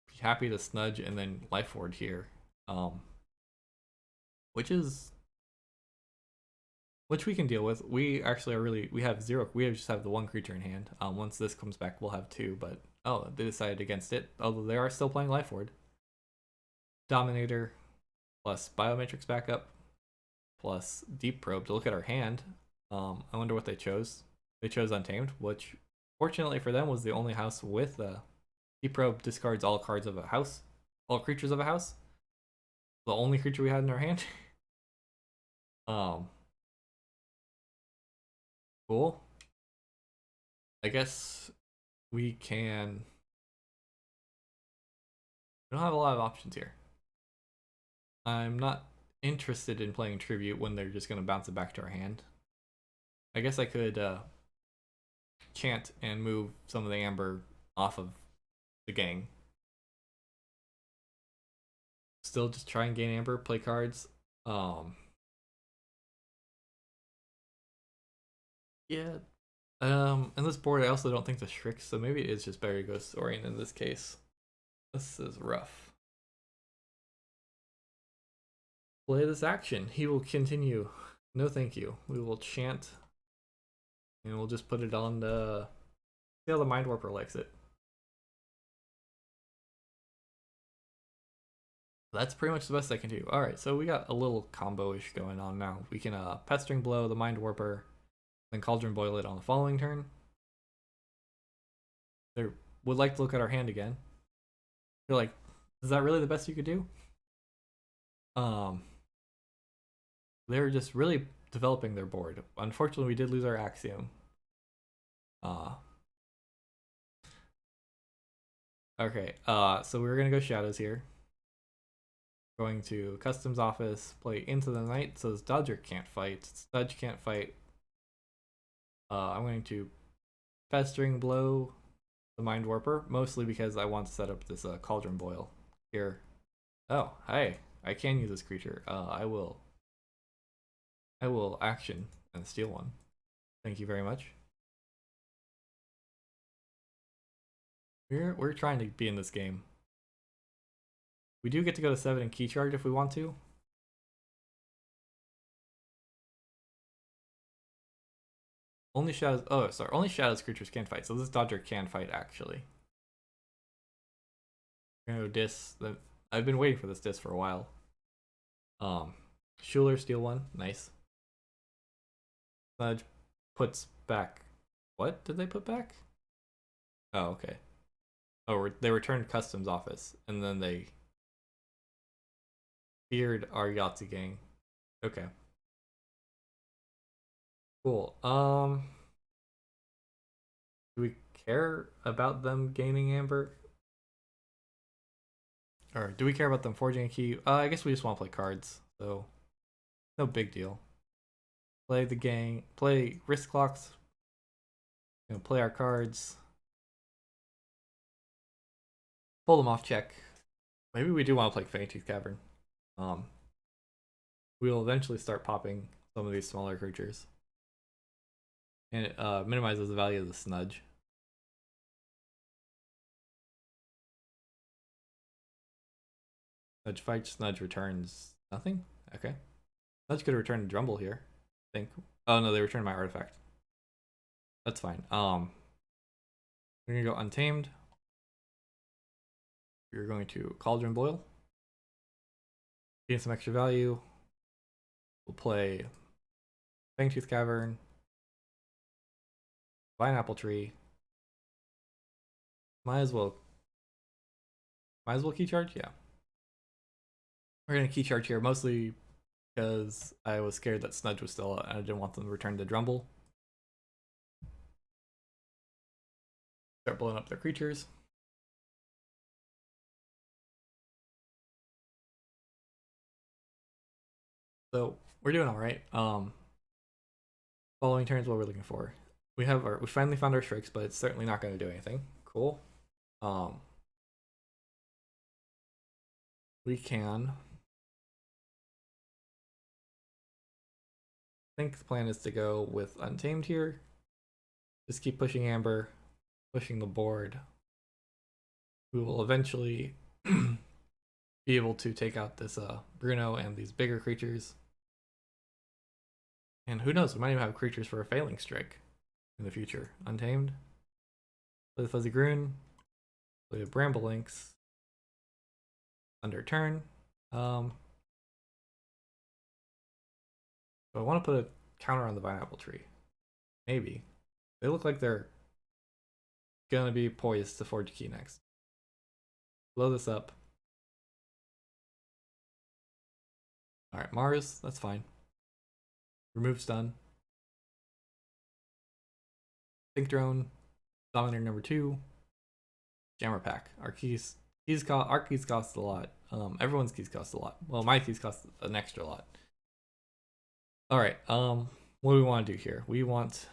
be happy to snudge and then Life Ward here. Which we can deal with. We actually are we have 0. We just have the 1 creature in hand. Once this comes back, we'll have 2, but they decided against it, although they are still playing Life Ward. Dominator plus Biomatrix backup plus Deep Probe to look at our hand. I wonder what they chose. They chose Untamed, which fortunately for them was the only house with Deep Probe discards all cards of a house, all creatures of a house. The only creature we had in our hand. Cool. I guess we can. We don't have a lot of options here. I'm not interested in playing Tribute when they're just going to bounce it back to our hand. I guess I could chant and move some of the Amber off of the gang. Still just try and gain Amber, play cards. Yeah. And this board I also don't think the Shriek, so maybe it is just better to go Saurian in this case. This is rough. Play this action. He will continue. No thank you. We will chant. And we'll just put it on the... See how the Mind Warper likes it. That's pretty much the best I can do. Alright, so we got a little combo-ish going on now. We can Pestering Blow, the Mind Warper, then Cauldron Boil it on the following turn. They would like to look at our hand again. You're like, is that really the best you could do? They're just really developing their board. Unfortunately, we did lose our Axiom. Okay, so we're gonna go Shadows here. Going to Customs Office, play Into the Night, so this Dodger can't fight, Sludge can't fight. I'm going to Pestering Blow the Mind Warper, mostly because I want to set up this Cauldron Boil here. Oh, hi, I can use this creature. I will action and steal one. Thank you very much. We're trying to be in this game. We do get to go to 7 and key charge if we want to. Only Shadows. Oh, sorry. Only Shadows creatures can fight. So this Dodger can fight actually. We're gonna go Dis. I've been waiting for this Dis for a while. Schuler steal one. Nice. Sludge puts back. What did they put back? Oh, okay. Oh, they returned Customs Office and then they feared our Yahtzee gang. Okay. Cool. Do we care about them gaining Amber? Or do we care about them forging a key? I guess we just want to play cards, so no big deal. Play the gang, play risk clocks, play our cards, pull them off check. Maybe we do want to play Fangtooth Cavern. We'll eventually start popping some of these smaller creatures. And it minimizes the value of the Snudge. Snudge fights, Snudge returns nothing? Okay. Snudge could return Drumble here, I think. Oh no, they returned my artifact. That's fine. We're gonna go Untamed. We're going to Cauldron Boil. Gain some extra value. We'll play Fangtooth Cavern, Pineapple Tree. Might as well key charge? Yeah. We're gonna key charge here, mostly because I was scared that Snudge was still out and I didn't want them to return to Drumble. Start blowing up their creatures. So we're doing alright. Following turns, what we're looking for. We finally found our Shrikes, but it's certainly not gonna do anything. Cool. We can. I think the plan is to go with Untamed here. Just keep pushing Amber, pushing the board. We will eventually be able to take out this Bruno and these bigger creatures. And who knows, we might even have creatures for a Failing Strike in the future. Untamed. Play the Fuzzy Groon. Play the Bramble Lynx. Under turn. So I want to put a counter on the Pineapple Tree. Maybe. They look like they're gonna be poised to forge a key next. Blow this up. Alright, Mars, that's fine. Remove stun. Think Drone. Dominator number 2. Jammer Pack. Our keys cost a lot. Everyone's keys cost a lot. Well, my keys cost an extra lot. Alright, what do we want to do here? We want,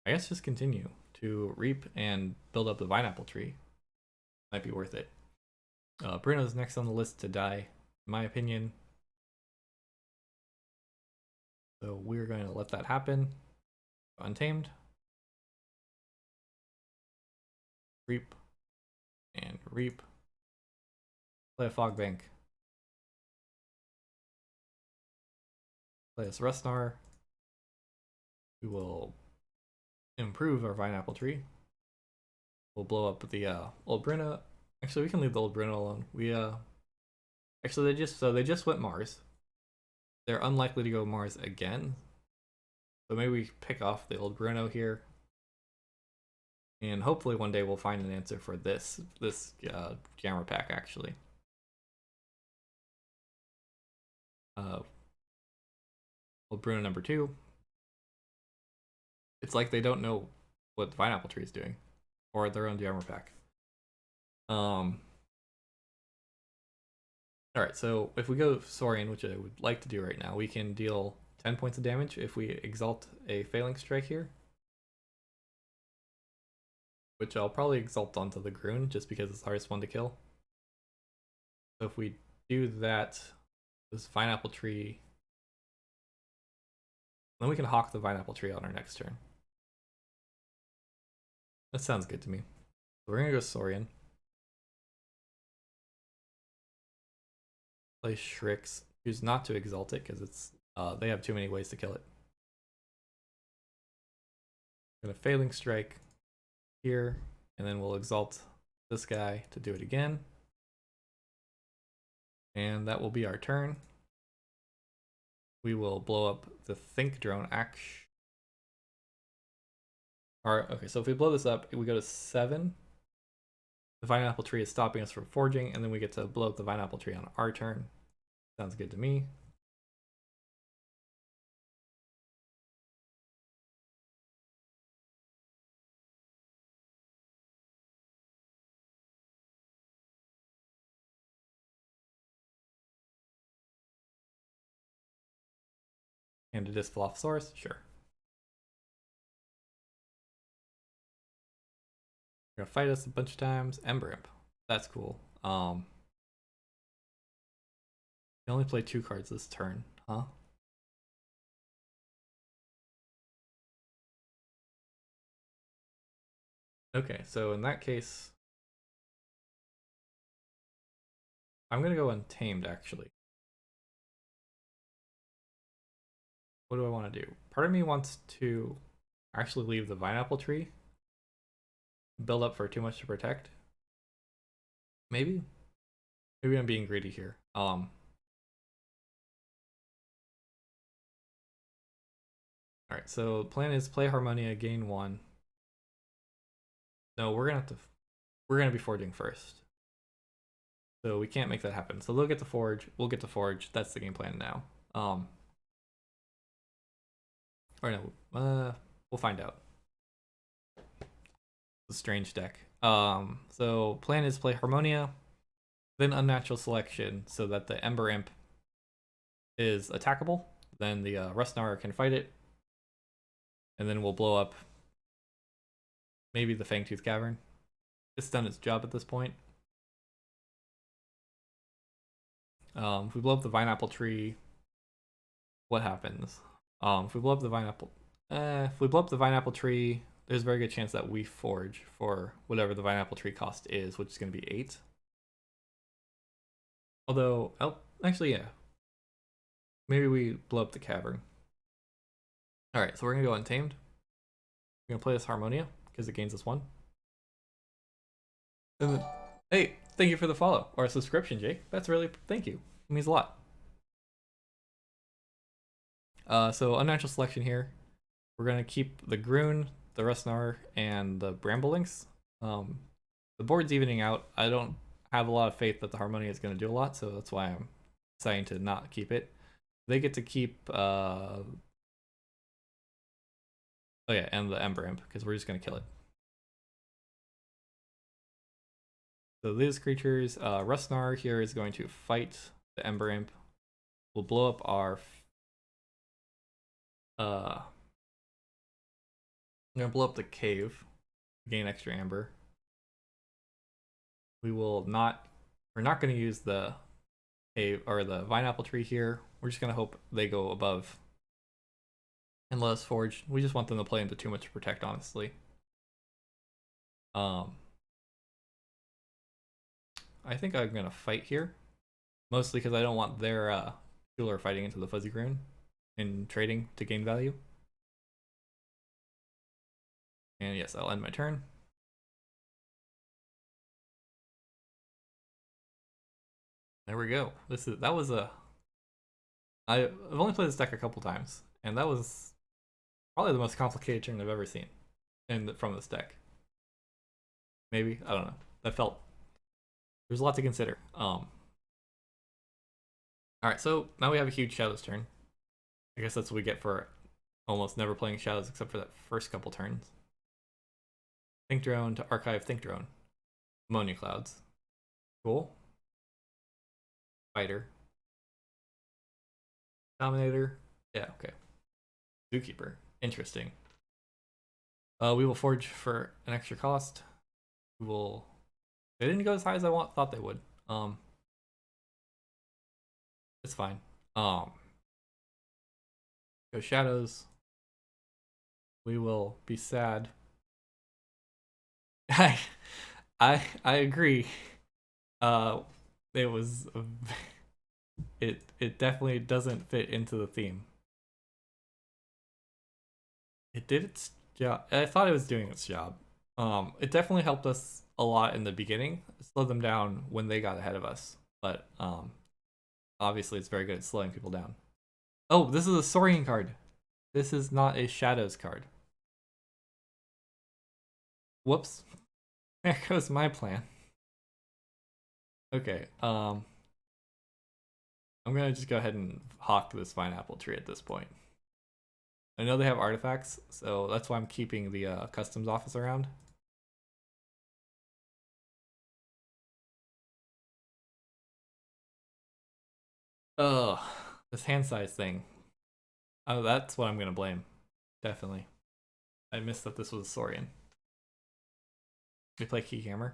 I guess, just continue to reap and build up the Pineapple Tree. Might be worth it. Bruno's next on the list to die, in my opinion. So we're going to let that happen. Untamed. Reap. And reap. Play a Fog Bank. Play this Rustnar. We will improve our Pineapple Tree. We'll blow up the old Bruno. Actually, we can leave the old Bruno alone. We Actually, they just went Mars. They're unlikely to go Mars again. So maybe we pick off the old Bruno here. And hopefully one day we'll find an answer for this jammer pack actually. Old Bruno number 2. It's like they don't know what the Pineapple Tree is doing. Or their own jammer pack. Alright, so if we go Saurian, which I would like to do right now, we can deal 10 points of damage if we exalt a Failing Strike here. Which I'll probably exalt onto the Groon, just because it's the hardest one to kill. So if we do that, this Pineapple Tree, then we can hawk the Pineapple Tree on our next turn. That sounds good to me. So we're gonna go Saurian. Play Shrix. Choose not to exalt it because it's they have too many ways to kill it. Gonna Failing Strike here, and then we'll exalt this guy to do it again. And that will be our turn. We will blow up the Think Drone okay, so if we blow this up, we go to 7. The Pineapple Tree is stopping us from forging, and then we get to blow up the Pineapple Tree on our turn. Sounds good to me. And a Dilophosaurus? Sure. You're gonna fight us a bunch of times. Ember Imp. That's cool. You only play 2 cards this turn, huh? Okay, so in that case, I'm gonna go Untamed actually. What do I want to do? Part of me wants to actually leave the Pineapple Tree, build up for too much to protect. Maybe I'm being greedy here. Alright, so plan is play Harmonia, gain 1. No, we're gonna be forging first. So we can't make that happen. So they'll get to forge, we'll get to forge. That's the game plan now. Or no, we'll find out. It's a strange deck. So plan is play Harmonia, then Unnatural Selection, so that the Ember Imp is attackable. Then the Rustnar can fight it, and then we'll blow up maybe the Fangtooth Cavern. It's done its job at this point. If we blow up the Pineapple Tree, what happens? If we blow up the Pineapple Tree, there's a very good chance that we forge for whatever the Pineapple Tree cost is, which is going to be 8. Although, actually, yeah. Maybe we blow up the cavern. Alright, so we're going to go Untamed. We're going to play this Harmonia, because it gains us 1. And then, hey, thank you for the follow, or subscription, Jake. That's really, thank you. It means a lot. So Unnatural Selection here. We're going to keep the Groon, the Rustnar, and the Bramblelinks. The board's evening out. I don't have a lot of faith that the Harmonia is going to do a lot, so that's why I'm deciding to not keep it. They get to keep oh yeah, and the Ember Imp, because we're just going to kill it. So these creatures, Rustnar here is going to fight the Ember Imp. We'll blow up our I'm gonna blow up the cave, gain extra amber. We're not gonna use the cave or the Pineapple Tree here. We're just gonna hope they go above and let us forge. We just want them to play into too much to protect, honestly. I think I'm gonna fight here, mostly because I don't want their Cooler fighting into the Fuzzy Groon and trading to gain value. And yes, I'll end my turn. There we go. That was a I've only played this deck a couple times, and that was probably the most complicated turn I've ever seen from this deck. Maybe, I don't know. That felt there's a lot to consider. All right, so now we have a huge Shadows turn. I guess that's what we get for almost never playing Shadows except for that first couple turns. Think Drone to Archive Think Drone. Ammonia Clouds. Cool. Fighter. Dominator. Yeah, okay. Zookeeper. Interesting. We will forge for an extra cost. We will. They didn't go as high as I thought they would. It's fine. Go Shadows. We will be sad. I I agree. It was it definitely doesn't fit into the theme. It did its job. I thought it was doing its job. It definitely helped us a lot in the beginning. It slowed them down when they got ahead of us. But obviously it's very good at slowing people down. Oh, this is a Saurian card. This is not a Shadows card. Whoops. There goes my plan. Okay, I'm gonna just go ahead and hawk this pineapple tree at this point. I know they have artifacts, so that's why I'm keeping the customs office around. Ugh, this hand size thing. Oh, that's what I'm gonna blame. Definitely. I missed that this was a Saurian. We play Keyhammer.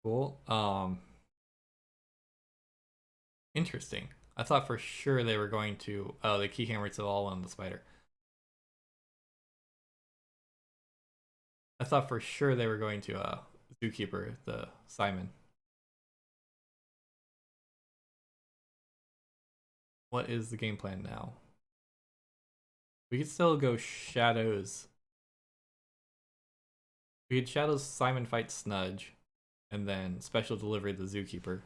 Cool. Interesting. I thought for sure they were going to. Oh, the Keyhammer to all on the spider. I thought for sure they were going to Zookeeper the Simon. What is the game plan now? We could still go Shadows. We could Shadows Simon fight Snudge, and then special delivery the Zookeeper.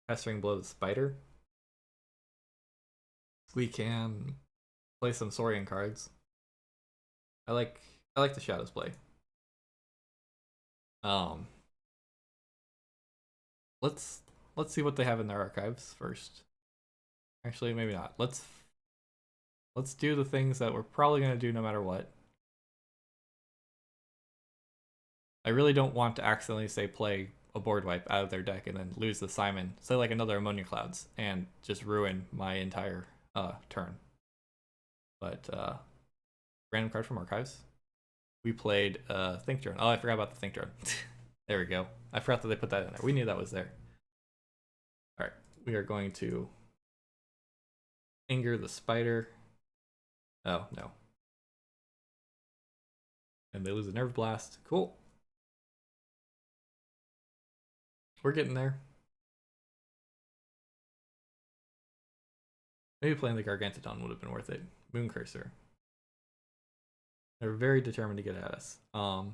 Pestering Blow the Spider. We can play some Saurian cards. I like the Shadows play. Let's see what they have in their archives first. Actually, maybe not. Let's do the things that we're probably gonna do no matter what. I really don't want to accidentally say play a board wipe out of their deck and then lose the Simon, say like another Ammonia Clouds, and just ruin my entire turn. But random card from archives. We played Think Drone. Oh, I forgot about the Think Drone. There we go. I forgot that they put that in there. We knew that was there. All right, we are going to anger the spider. Oh no. And they lose a Nerve Blast. Cool. We're getting there. Maybe playing the Gargantodon would have been worth it. Moon Cursor. They're very determined to get at us. How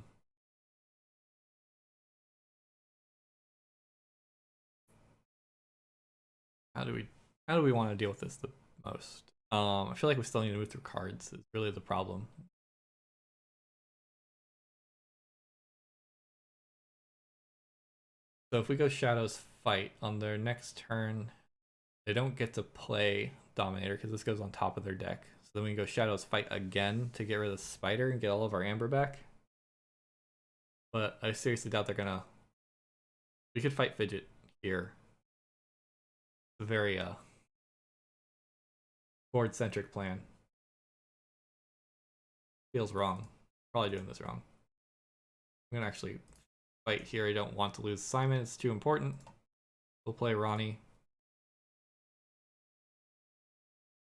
do we want to deal with this the most? I feel like we still need to move through cards. Is really the problem. So if we go Shadows Fight on their next turn, they don't get to play Dominator because this goes on top of their deck. So then we can go Shadows Fight again to get rid of the Spider and get all of our Amber back. But I seriously doubt they're gonna. We could fight Fidget here. It's a very board centric plan. Feels wrong. Probably doing this wrong. I'm gonna actually fight here. I don't want to lose Simon. It's too important. We'll play Ronnie.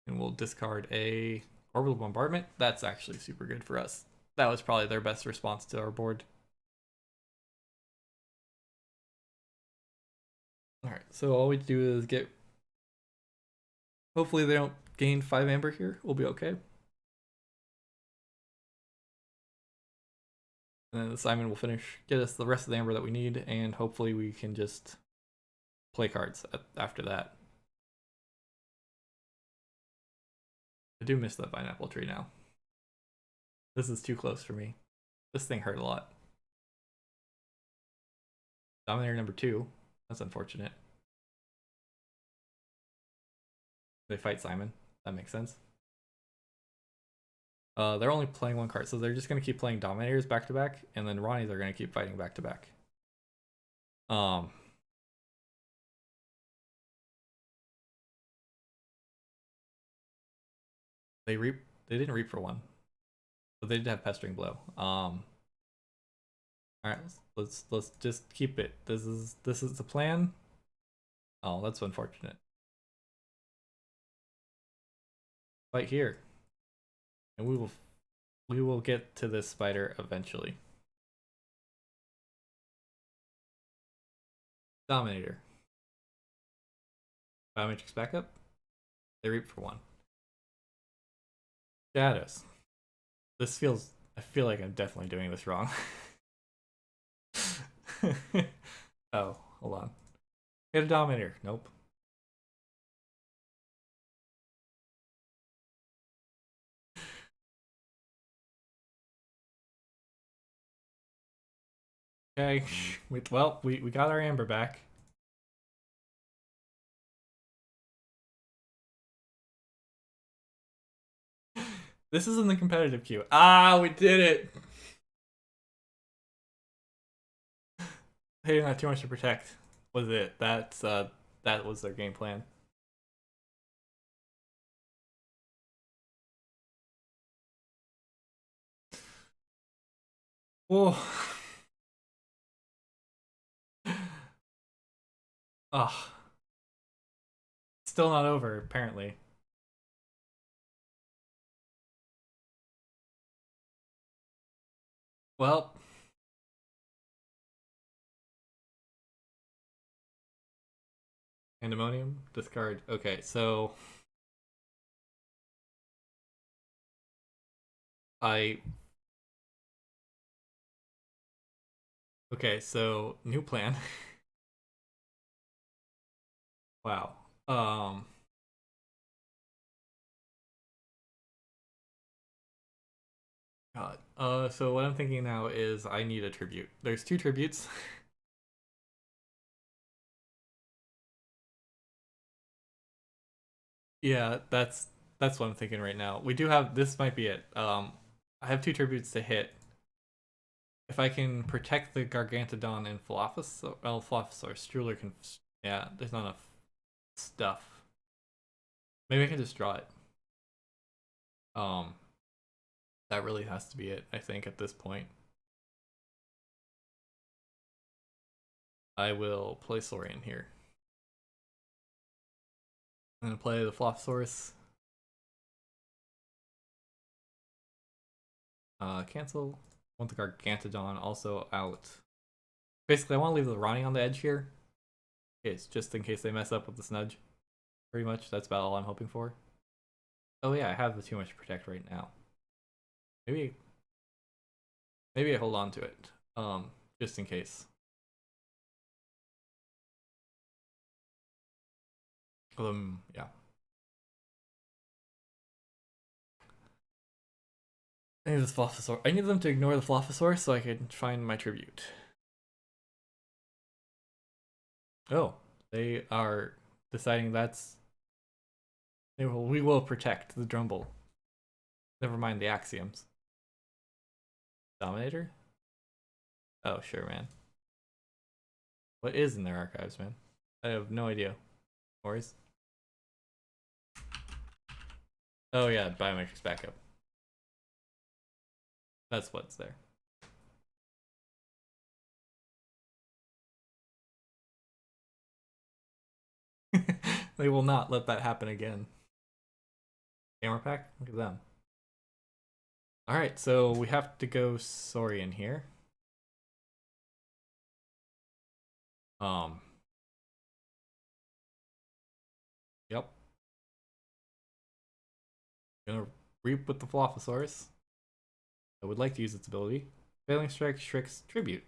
And we'll discard a Orbital Bombardment. That's actually super good for us. That was probably their best response to our board. Alright, so all we do is get... Hopefully they don't gain 5 Amber here. We'll be okay. And then Simon will get us the rest of the amber that we need, and hopefully we can just play cards after that. I do miss that pineapple tree now. This is too close for me. This thing hurt a lot. Dominator number 2. That's unfortunate. They fight Simon. That makes sense. They're only playing 1 card, so they're just gonna keep playing Dominators back to back, and then Ronnies are gonna keep fighting back to back. They didn't reap for 1, but they did have Pestering Blow. All right, let's just keep it. This is the plan. Oh, that's unfortunate. Right here, and we will get to this spider eventually. Dominator. Biomatrix backup. They reap for 1. Shadows. This feels. I feel like I'm definitely doing this wrong. Oh, hold on. Get a Dominator. Nope. Okay. Well, we got our amber back. This is in the competitive queue. Ah, we did it. Hitting not too much to protect was it. That was their game plan. Whoa. Ugh. Still not over, apparently. Well. Pandemonium? Discard. Okay, so Okay, so new plan. Wow. God. So what I'm thinking now is I need a tribute. There's 2 tributes. Yeah, that's what I'm thinking right now. We do have this might be it. I have 2 tributes to hit. If I can protect the Gargantodon and Dilophosaurus, Struler can. Yeah, there's not enough stuff. Maybe I can just draw it. Um, that really has to be it. I think at this point. I will play Saurian here. I'm gonna play the Dilophosaurus. Cancel. I want the Gargantodon also out. Basically, I want to leave the Ronnie on the edge here. It's just in case they mess up with the Snudge. Pretty much, that's about all I'm hoping for. Oh yeah, I have the too much to protect right now. Maybe I hold on to it. Just in case. Yeah. I need this Dilophosaurus. I need them to ignore the Dilophosaurus so I can find my tribute. Oh, they are deciding we will protect the Drumble. Never mind the axioms. Dominator? Oh, sure, man. What is in their archives, man? I have no idea. Worries. Oh yeah, biometrics backup. That's what's there. They will not let that happen again. Camera pack? Look at them. Alright, so we have to go Saurian here. Yep. Gonna reap with the Dilophosaurus. I would like to use its ability. Failing Strike, Shrik's Tribute.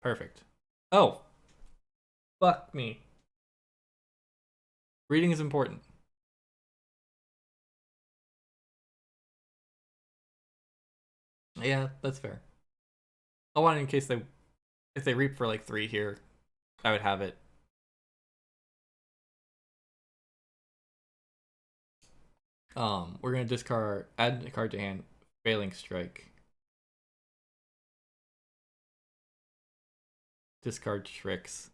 Perfect. Oh! Fuck me. Reading is important. Yeah, that's fair. I want in case if they reap for like 3 here, I would have it. We're gonna add a card to hand, Failing Strike. Discard Shricks.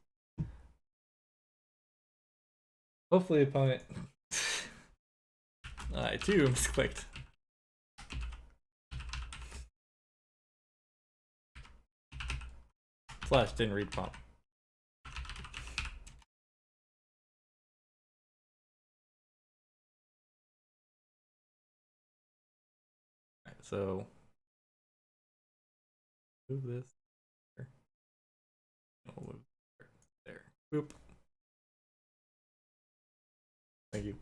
Hopefully opponent. I too misclicked. Slash didn't read prompt. Alright, so move this. We'll move there. Boop. Thank you.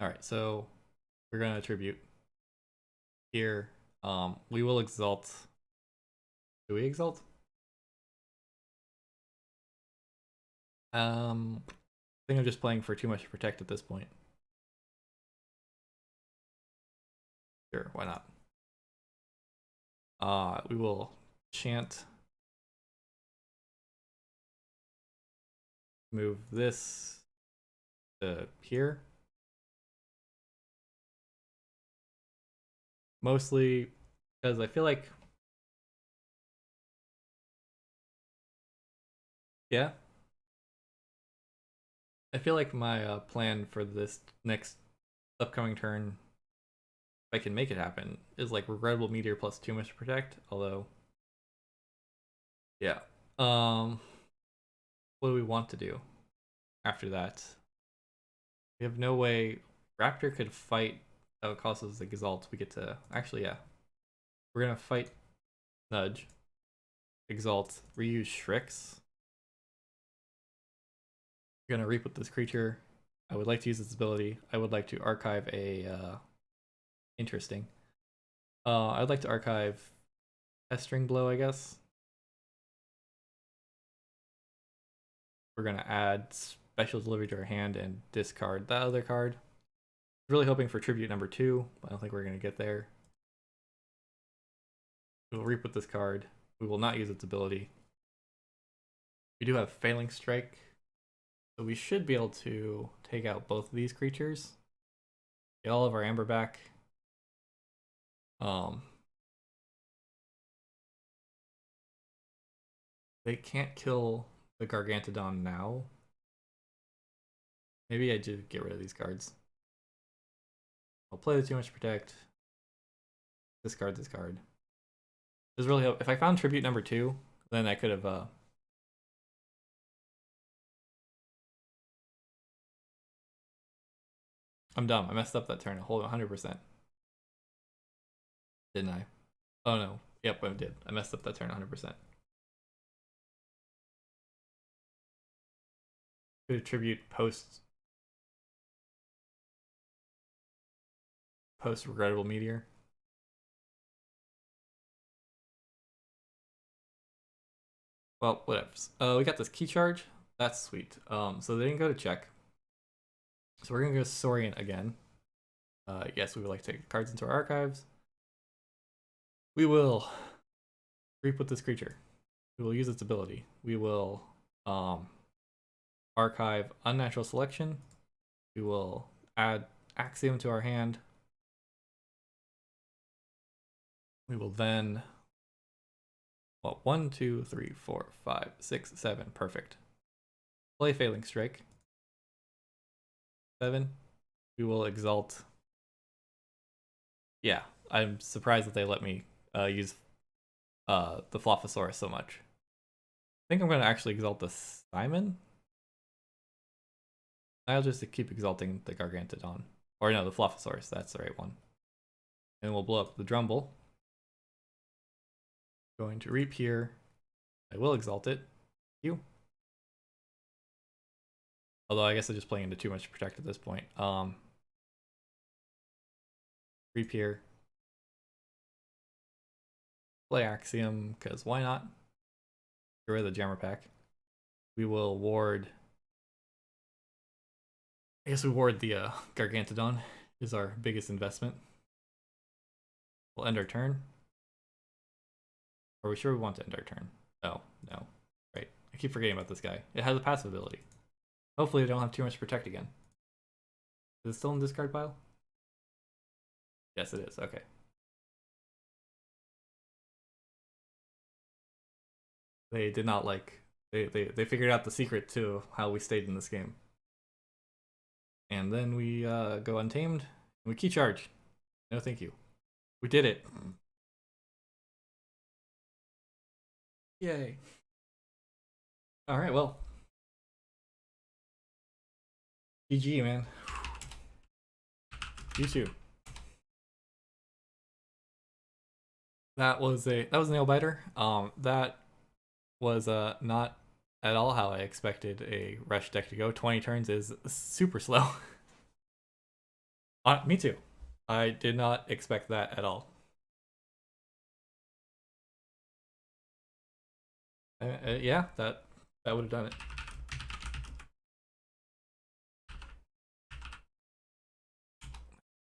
Alright, so we're gonna attribute here. We will exalt. Do we exalt? I think I'm just playing for too much to protect at this point. Sure, why not? We will chant. Move this to here. Mostly because I feel like, yeah, I feel like my plan for this next upcoming turn, if I can make it happen, is like Regrettable Meteor plus 2 much to protect. Although, yeah. What do we want to do after that? We have no way. Raptor could fight. That would cost us the Exalt. We get to actually, yeah. We're gonna fight Nudge, Exalt, reuse Shricks. We're gonna reap with this creature. I would like to use its ability. I would like to archive a interesting. I'd like to archive Pestering Blow, I guess. We're gonna add Special Delivery to our hand and discard that other card. Really hoping for Tribute number 2, but I don't think we're gonna get there. We will reap with this card. We will not use its ability. We do have Failing Strike, so we should be able to take out both of these creatures. Get all of our Amber back. They can't kill the Gargantodon now. Maybe I do get rid of these cards. I'll play the 2 much to protect. Discard this card. This really help. If I found Tribute number 2, then I could have I'm dumb. I messed up that turn. Hold 100%. Didn't I? Oh no. Yep, I did. I messed up that turn 100%. Could attribute post Regrettable Meteor. Well, whatever. We got this key charge. That's sweet. So they didn't go to check. So we're gonna go Saurian again. Yes, we would like to take cards into our archives. We will reap with this creature. We will use its ability. We will archive Unnatural Selection. We will add Axiom to our hand. We will then, well, 1, 2, 3, 4, 5, 6, 7. Perfect. Play Failing Strike. 7. We will exalt. Yeah, I'm surprised that they let me use the Flophosaurus so much. I think I'm going to actually exalt the Simon. I'll just keep exalting the Gargantodon. Or no, the Flophosaurus. That's the right one. And we'll blow up the Drumble. Going to reap here. I will exalt it. You. Although I guess I'm just playing into too much to protect at this point. Creep here. Play Axiom, because why not? Get rid of the Jammer Pack. We will ward... I guess we ward the Gargantodon is our biggest investment. We'll end our turn. Are we sure we want to end our turn? No, no. Right. I keep forgetting about this guy. It has a passive ability. Hopefully I don't have too much to protect again. Is it still in the discard pile? Yes, it is. Okay. They did not like... They figured out the secret to how we stayed in this game. And then we go Untamed. And we key charge. No, thank you. We did it. Yay. Alright, well. GG, man. You too. That was a nail biter. That was not at all how I expected a rush deck to go. 20 turns is super slow. Me too. I did not expect that at all. Yeah, that would have done it.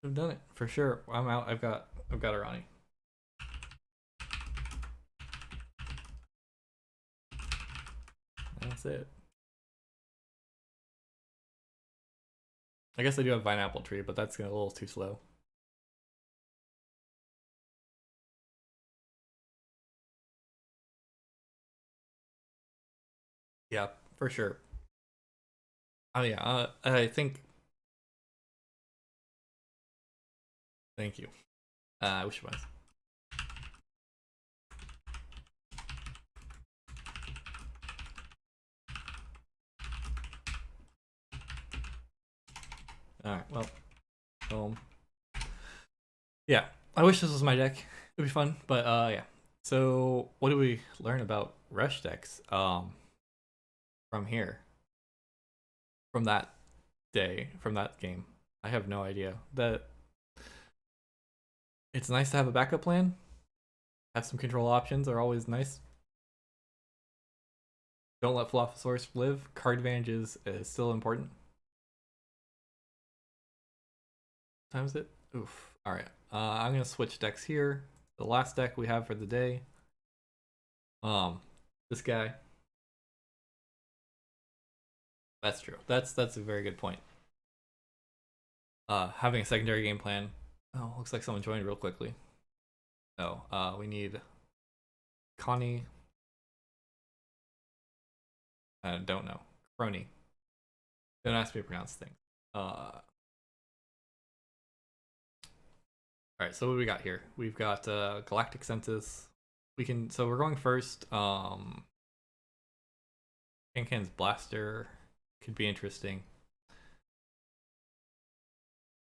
I've done it for sure. I'm out. I've got Arani. That's it. I guess I do have Vine Apple Tree, but that's a little too slow. Yeah, for sure. Oh yeah, I think. Thank you. I wish it was. All right. Well, yeah. I wish this was my deck. It'd be fun, but yeah. So, what do we learn about rush decks? From here, from that day, from that game, I have no idea. That it's nice to have a backup plan. Have some control options are always nice. Don't let Philosophosaurus live. Card advantage is still important. Times it. Oof. All right. I'm gonna switch decks here. The last deck we have for the day. This guy. That's true. That's a very good point. Having a secondary game plan. Oh, looks like someone joined real quickly. Oh, we need Connie. I don't know. Crony. Don't ask me to pronounce things. Alright, so what do we got here? We've got Galactic Census. So we're going first. Kankan's Blaster could be interesting.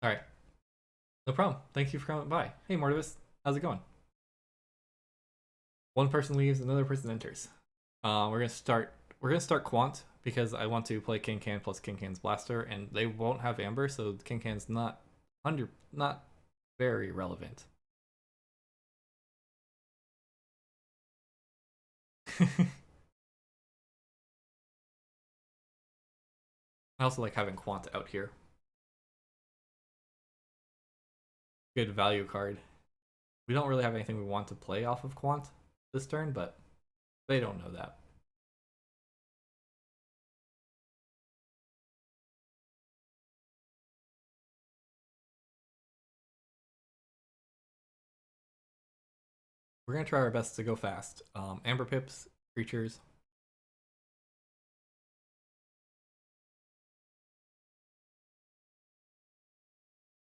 Alright. No problem. Thank you for coming by. Hey Mortivis, how's it going? One person leaves, another person enters. We're gonna start Quant because I want to play Kankan plus Kankan's Blaster, and they won't have Amber, so Kankan's not very relevant. I also like having Quant out here. Good value card. We don't really have anything we want to play off of Quant this turn, but they don't know that. We're gonna try our best to go fast. Amber Pips, creatures.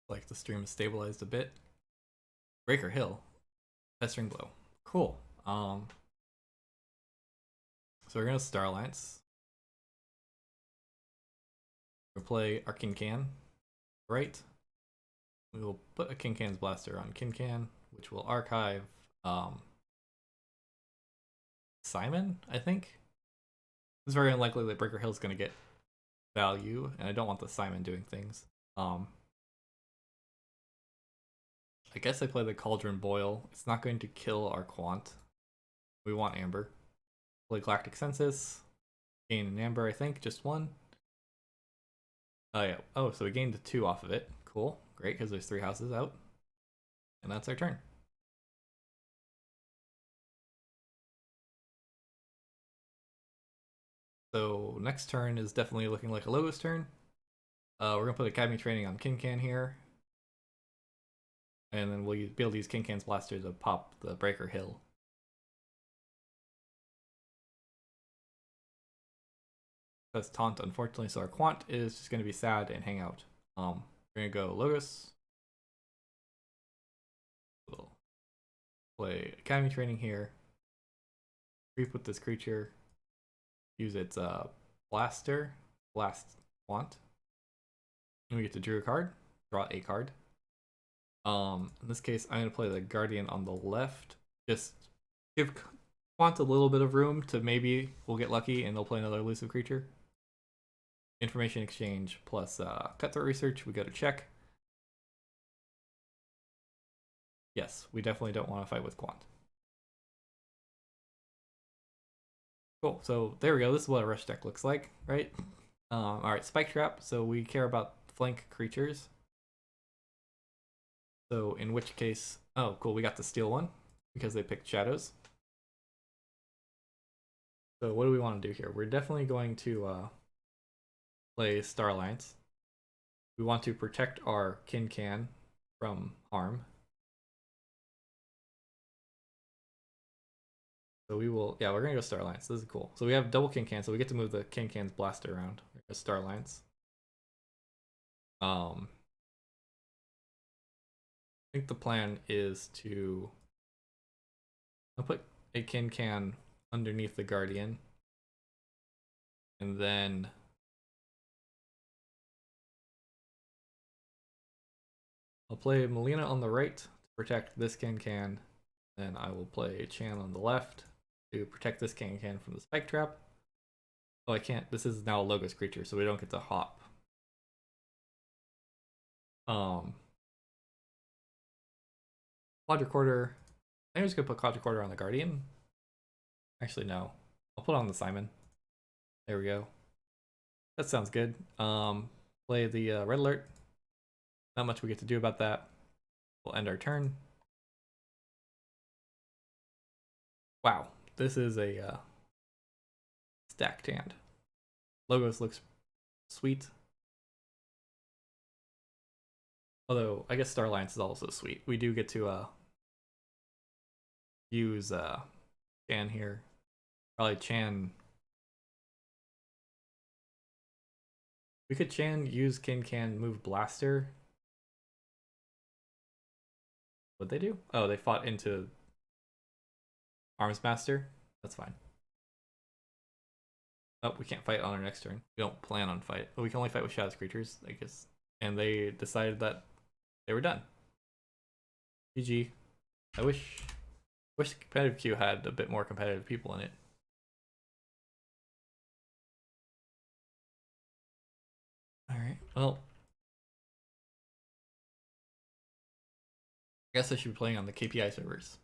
Like the stream is stabilized a bit. Breaker Hill, Pestering Blow. Cool. So we're gonna Star Alliance. We'll play our Kincan. Right. We will put a Kincan's Blaster on Kincan, which will archive Simon, I think. It's very unlikely that Breaker Hill is going to get value, and I don't want the Simon doing things. I guess I play the Cauldron Boil. It's not going to kill our Quant. We want Amber. Play Galactic Census. Gain an Amber, I think, just one. Oh yeah. Oh, so we gained 2 off of it. Cool. Great, because there's 3 houses out. And that's our turn. So next turn is definitely looking like a Logos turn. We're gonna put Academy Training on Kincan here. And then we'll be able to use Kincan's Blaster to pop the Breaker Hill. That's Taunt, unfortunately, so our Quant is just gonna be sad and hang out. We're gonna go Logos. We'll play Academy Training here. Creep with this creature. Use its Blaster. Blast Quant. And we get to draw a card. Draw a card. In this case, I'm gonna play the Guardian on the left. Just give Quant a little bit of room to maybe we'll get lucky and they'll play another elusive creature. Information exchange plus cutthroat research. We go to check. Yes, we definitely don't want to fight with Quant. Cool. So there we go. This is what a rush deck looks like, right? All right, Spike Trap. So we care about flank creatures. So in which case, oh, cool. We got the steal one because they picked shadows. So what do we want to do here? We're definitely going to play Star Alliance. We want to protect our Kincan from harm. So we will, yeah, we're gonna go Star Alliance. This is cool. So we have double Kincan, so we get to move the Kincan's Blaster around. Star Alliance. I think the plan is to I'll put a Kincan underneath the Guardian. And then I'll play Melina on the right to protect this Kincan. Then I will play Chan on the left to protect this Kincan from the Spike Trap. Oh, I can't. This is now a Logos creature, so we don't get to hop. Quadricorder. I think I'm just gonna put Quadricorder on the Guardian. Actually, no. I'll put it on the Simon. There we go. That sounds good. Play the Red Alert. Not much we get to do about that. We'll end our turn. Wow, this is a stacked hand. Logos looks sweet. Although, I guess Star Alliance is also sweet. We do get to use Chan here. Probably Chan. We could Chan, use Kincan, move Blaster. What'd they do? Oh, they fought into Arms Master. That's fine. Oh, we can't fight on our next turn. We don't plan on fight. But we can only fight with Shadows creatures, I guess. And they decided that they were done. GG. I wish the competitive queue had a bit more competitive people in it. Alright, well. I guess I should be playing on the KPI servers.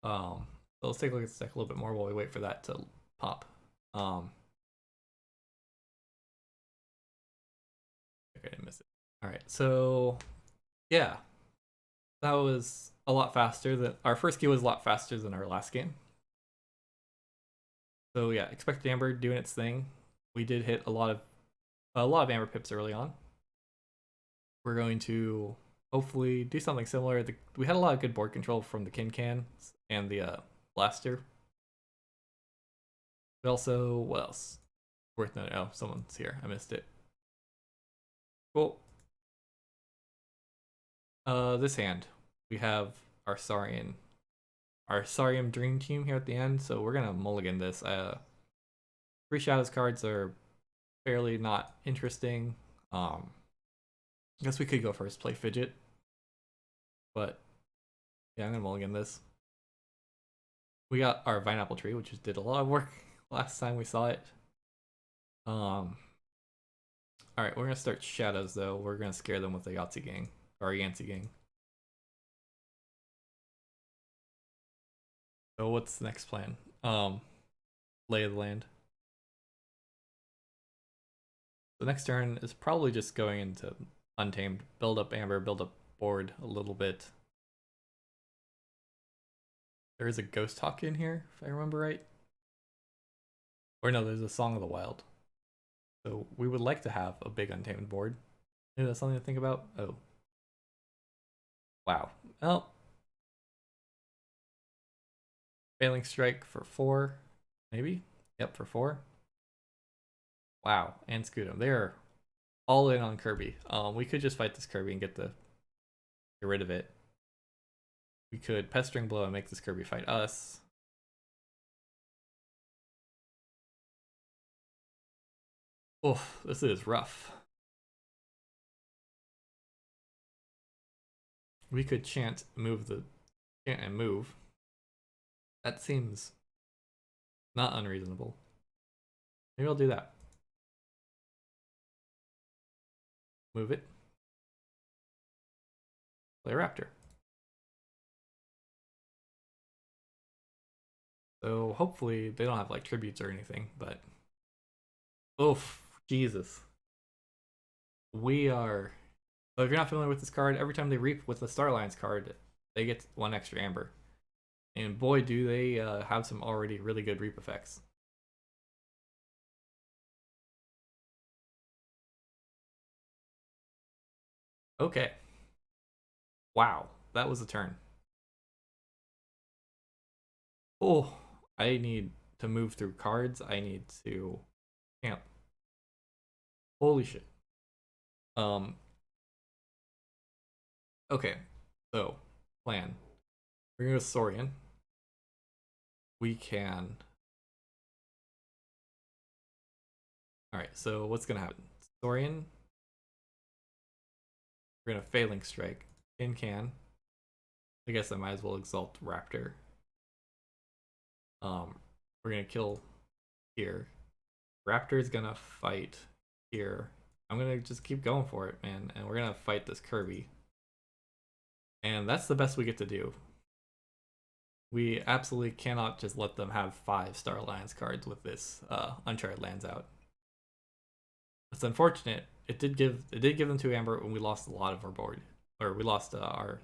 So let's take a look at this deck a little bit more while we wait for that to pop. Okay, I didn't miss it. Alright, so yeah. That was a lot faster than our first game was a lot faster than our last game. So yeah, Expected Amber doing its thing. We did hit a lot of Amber pips early on. We're going to hopefully do something similar. We had a lot of good board control from the Kincan and the Blaster. But also, what else? Worth noting. Oh, someone's here. I missed it. Cool. This hand, we have our Saurian Dream Team here at the end, so we're gonna mulligan this. 3 Shadows cards are fairly not interesting. I guess we could go first, play Fidget. But yeah, I'm gonna mulligan this. We got our Vine Apple Tree, which just did a lot of work last time we saw it. Alright, we're gonna start shadows though. We're gonna scare them with the Yahtzee gang. Or Yancey gang. So what's the next plan? Lay of the land. The next turn is probably just going into Untamed. Build up Amber, build up board a little bit. There is a Ghost Hawk in here, if I remember right. Or no, there's a Song of the Wild. So we would like to have a big Untamed board. Maybe that's something to think about. Oh. Wow. Well. Failing Strike for 4. Maybe? Yep, for 4. Wow. And Scootum. They're all in on Kirby. We could just fight this Kirby and get rid of it. We could Pestering Blow and make this Kirby fight us. Oof, this is rough. We could chant and move. That seems not unreasonable. Maybe I'll do that. Move it. Play Raptor. So hopefully they don't have like tributes or anything, but oof, Jesus. We are. So if you're not familiar with this card, every time they reap with the Star Alliance card, they get 1 extra Amber. And boy, do they have some already really good reap effects. Okay. Wow, that was a turn. Oh, I need to move through cards. I need to camp. Holy shit. Okay, so plan. We're gonna go Saurian. We can. Alright, so what's gonna happen? Saurian. We're gonna Failing Strike. Can. I guess I might as well Exalt Raptor. We're gonna kill here. Raptor's gonna fight here. I'm gonna just keep going for it, man, and we're gonna fight this Kirby. And that's the best we get to do. We absolutely cannot just let them have 5 Star Alliance cards with this Uncharted Lands out. It's unfortunate. It did give them 2 Amber when we lost a lot of our board, or we lost our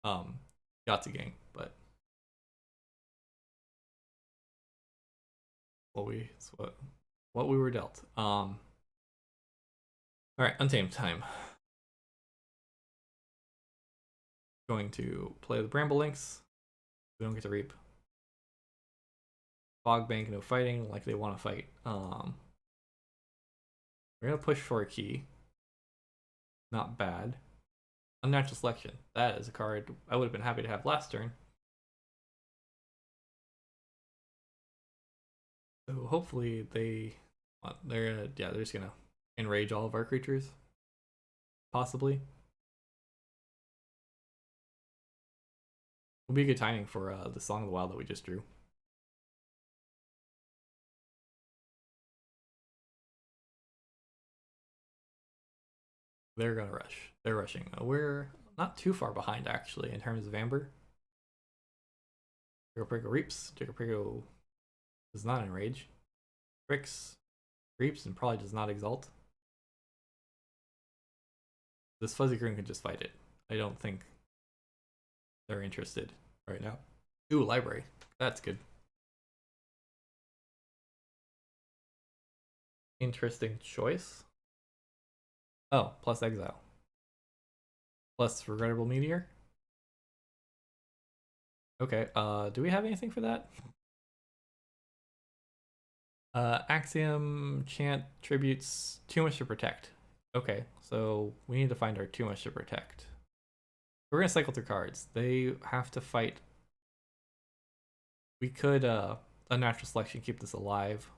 Yahtzee gang, but what we were dealt. All right, Untamed time. Going to play the Bramble Links. We don't get to reap. Fog Bank, no fighting, like they want to fight. We're gonna push for a key. Not bad. Unnatural Selection. That is a card I would have been happy to have last turn. So hopefully they're just gonna enrage all of our creatures. Possibly. Would be good timing for the Song of the Wild that we just drew. They're gonna rush. They're rushing. We're not too far behind actually in terms of Amber. Jiggleprigo reaps. Jiggleprigo does not enrage. Bricks reaps and probably does not exalt. This Fuzzy Green can just fight it. I don't think they're interested right now. Ooh, library. That's good. Interesting choice. Oh, plus exile. Plus regrettable meteor. Okay, do we have anything for that? Axiom, chant, tributes, too much to protect. Okay, so we need to find our too much to protect. We're gonna cycle through cards. They have to fight. We could, Unnatural Selection, keep this alive.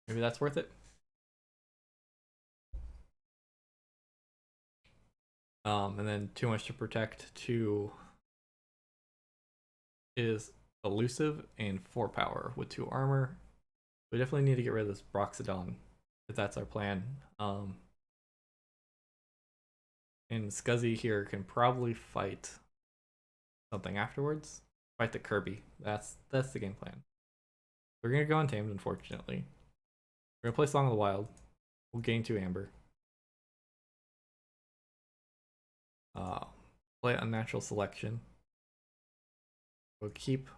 Maybe that's worth it. And then too much to protect 2 is elusive and 4 power with 2 armor. We definitely need to get rid of this Broxodon if that's our plan. And Scuzzy here can probably fight something afterwards. Fight the Kirby. That's the game plan. We're gonna go untamed, unfortunately. We're gonna play Song of the Wild. We'll gain 2 Amber. Play Unnatural Selection. We'll keep.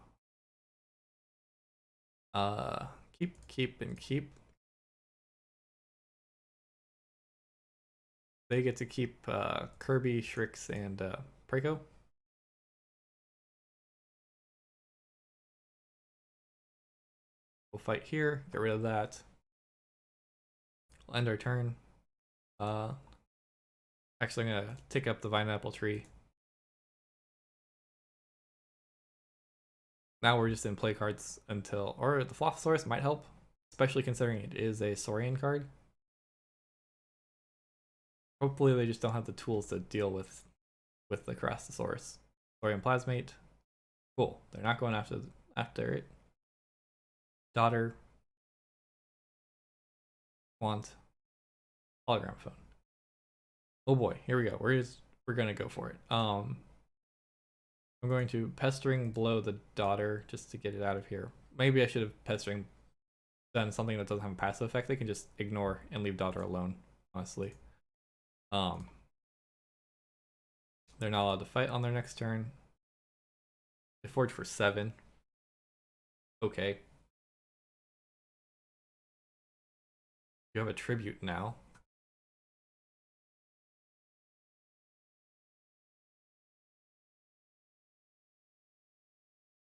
Keep. They get to keep Kirby, Shrix, and Preco. We'll fight here, get rid of that. We'll end our turn. Actually, I'm gonna take up the Vine Apple tree. Now we're just in play cards until, or the Flophosaurus might help, especially considering it is a Saurian card. Hopefully they just don't have the tools to deal with the Carastosaurus. Saurian Plasmate. Cool. They're not going after it. Daughter. Want. Hologram phone. Oh boy, here we go. We're gonna go for it. I'm going to Pestering Blow the Daughter just to get it out of here. Maybe I should have Pestering done something that doesn't have a passive effect. They can just ignore and leave Daughter alone, honestly. They're not allowed to fight on their next turn. They forge for 7. Okay. You have a tribute now.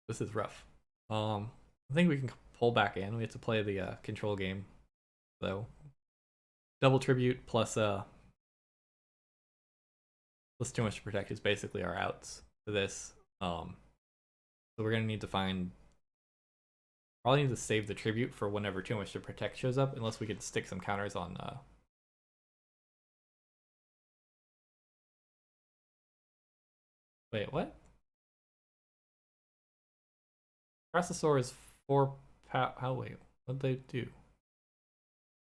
This is rough. I think we can pull back in. We have to play the control game, though. Double tribute plus too much to protect is basically our outs for this. So we're gonna need to probably need to save the tribute for whenever too much to protect shows up, unless we could stick some counters on. Wait, what? Processor is 4 power. Oh wait, what'd they do?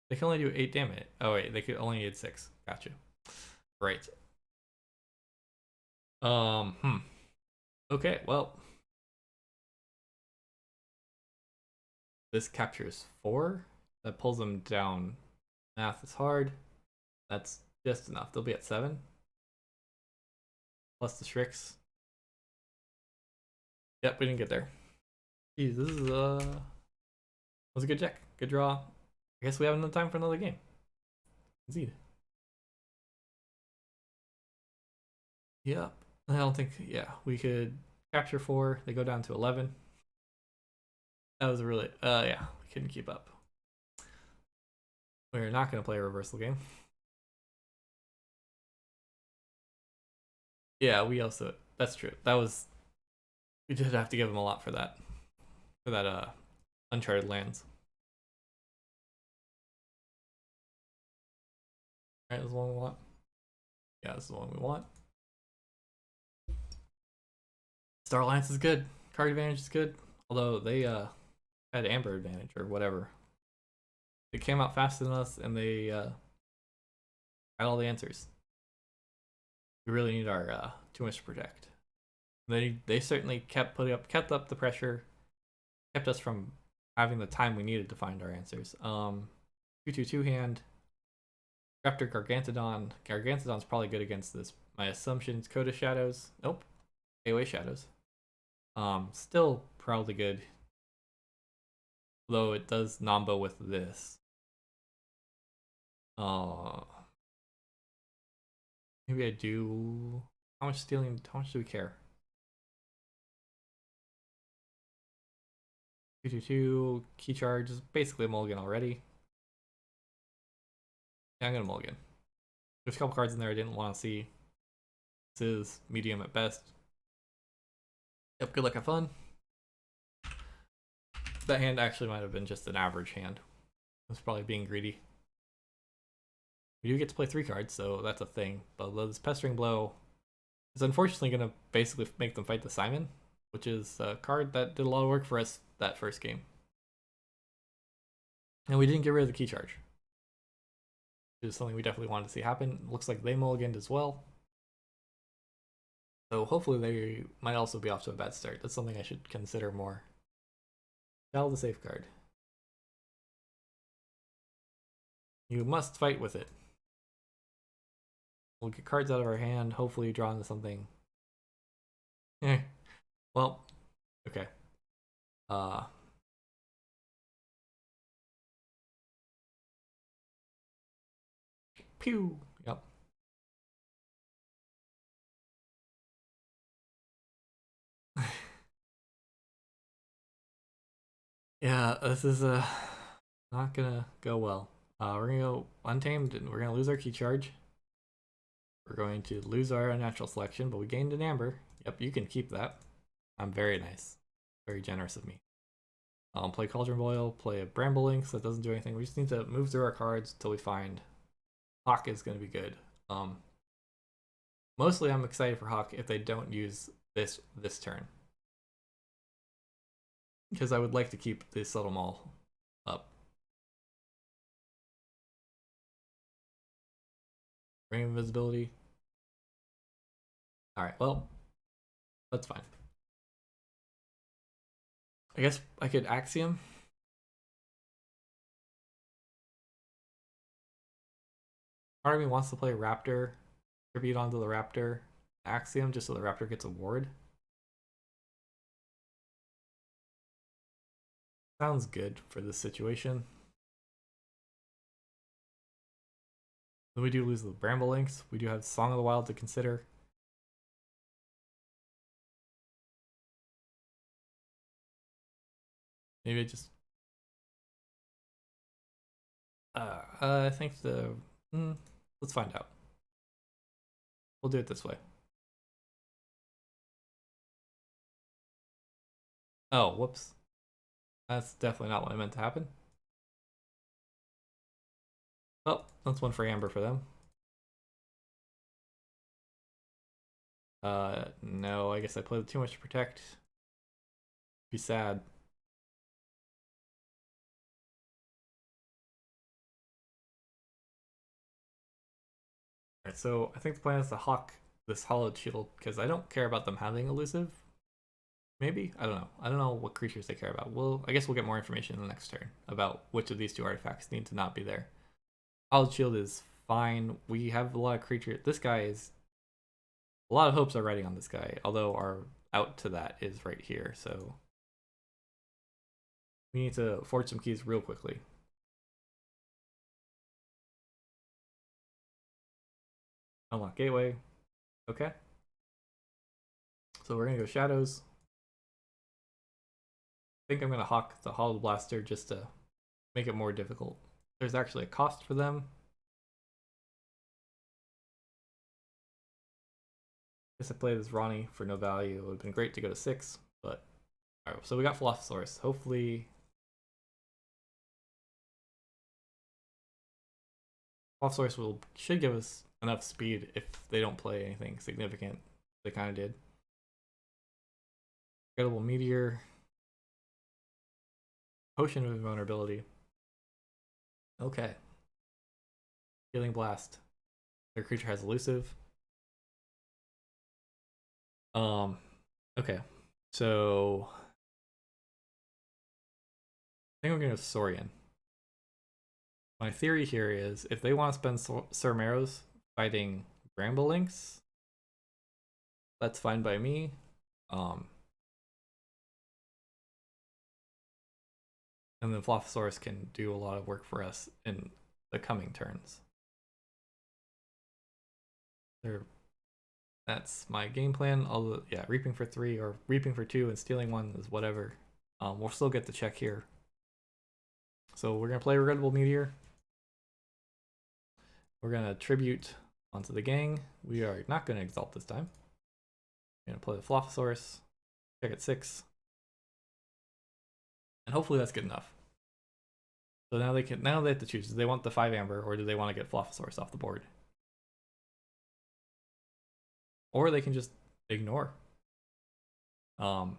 They can only do 8 damage. Oh wait, they could only need 6. Gotcha. Right. Okay, well. This captures 4. That pulls them down. Math is hard. That's just enough. They'll be at 7. Plus the Shrix. Yep, we didn't get there. Jeez, this is was a good check. Good draw. I guess we have enough time for another game. Indeed. Yep. I don't think, yeah, we could capture 4. They go down to 11. That was a really, yeah, we couldn't keep up. We're not going to play a reversal game. Yeah, we also, that's true. We did have to give them a lot for that. For that, Uncharted Lands. Alright, this is the one we want. Yeah, this is the one we want. Star Alliance is good. Card advantage is good. Although they had Amber advantage or whatever. They came out faster than us and they had all the answers. We really need our too much to protect. They certainly kept up the pressure, kept us from having the time we needed to find our answers. 2/2 hand. Raptor Gargantodon. Gargantodon's probably good against this. My assumption is Coda Shadows. Nope. AOA Shadows. Still probably good. Though it does Nombo with this. Maybe I do. How much stealing? How much do we care? 2/2 key charge is basically a mulligan already. Yeah, I'm gonna mulligan. There's a couple cards in there I didn't want to see. This is medium at best. Yep, good luck, have fun. That hand actually might have been just an average hand. It's probably being greedy. We do get to play 3 cards, so that's a thing. But this Pestering Blow is unfortunately going to basically make them fight the Simon, which is a card that did a lot of work for us that first game. And we didn't get rid of the key charge. which is something we definitely wanted to see happen. Looks like they mulliganed as well. So hopefully they might also be off to a bad start. That's something I should consider more. Shall the safeguard. You must fight with it. We'll get cards out of our hand, hopefully draw into something. Well, okay. Pew! Yep. Yeah, this is not gonna go well. We're gonna go untamed and we're gonna lose our key charge. We're going to lose our unnatural selection, but we gained an amber. Yep, you can keep that. I'm very nice. Very generous of me. Play Cauldron Boil, play a Bramble Link, so that doesn't do anything. We just need to move through our cards until we find Hawk is gonna be good. Mostly I'm excited for Hawk if they don't use this turn. Because I would like to keep the Subtle Maul up. Ring of Invisibility. Alright, well, that's fine. I guess I could Axiom. Part of me wants to play Raptor, tribute onto the Raptor, Axiom, just so the Raptor gets a ward. Sounds good for this situation. Then we do lose the Bramble Links. We do have Song of the Wild to consider. Maybe I just... I think the... let's find out. We'll do it this way. Oh, whoops. That's definitely not what I meant to happen. Oh, that's one for Amber for them. No, I guess I played too much to protect. Be sad. Alright, so I think the plan is to hawk this Hollowed Shield, because I don't care about them having elusive. Maybe? I don't know. I don't know what creatures they care about. I guess we'll get more information in the next turn about which of these two artifacts need to not be there. Hollowed Shield is fine. We have a lot of creatures. This guy is... A lot of hopes are riding on this guy, although our out to that is right here, so... We need to forge some keys real quickly. Unlock Gateway. Okay. So we're gonna go Shadows. I think I'm gonna hawk the Hollow Blaster just to make it more difficult. There's actually a cost for them. I guess I played as Ronnie for no value. It would have been great to go to 6, but alright, so we got Philosophosaurus. Hopefully Philosophosaurus should give us enough speed if they don't play anything significant. They kind of did. Incredible Meteor. Potion of Invulnerability. Okay. Healing Blast. Their creature has elusive. Okay. So I think I'm gonna go Saurian. My theory here is if they want to spend Cermeros fighting Bramble Links, that's fine by me. And then Dilophosaurus can do a lot of work for us in the coming turns. That's my game plan. Although, yeah, reaping for 3 or reaping for 2 and stealing 1 is whatever. We'll still get the check here. So we're gonna play Regrettable Meteor. We're gonna tribute onto the gang. We are not gonna exalt this time. We're gonna play the Dilophosaurus. Check at 6. And hopefully that's good enough. So now they have to choose. Do they want the 5 amber or do they want to get Dilophosaurus off the board? Or they can just ignore. I'm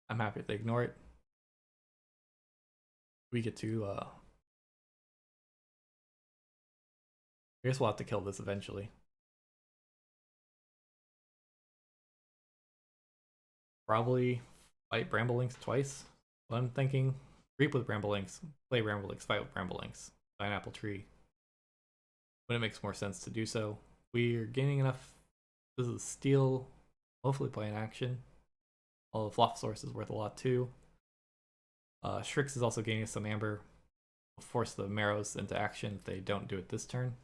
happy if they ignore it. We get to I guess we'll have to kill this eventually. Probably fight Bramblelynx twice. But I'm thinking reap with Bramblelynx, play Bramblelynx, fight with Bramblelynx, Pineapple Tree. When it makes more sense to do so. We're gaining enough. This is steel. Hopefully play an action. All the Flophosaurus is worth a lot too. Shrix is also gaining some amber. Will force the Marrows into action if they don't do it this turn.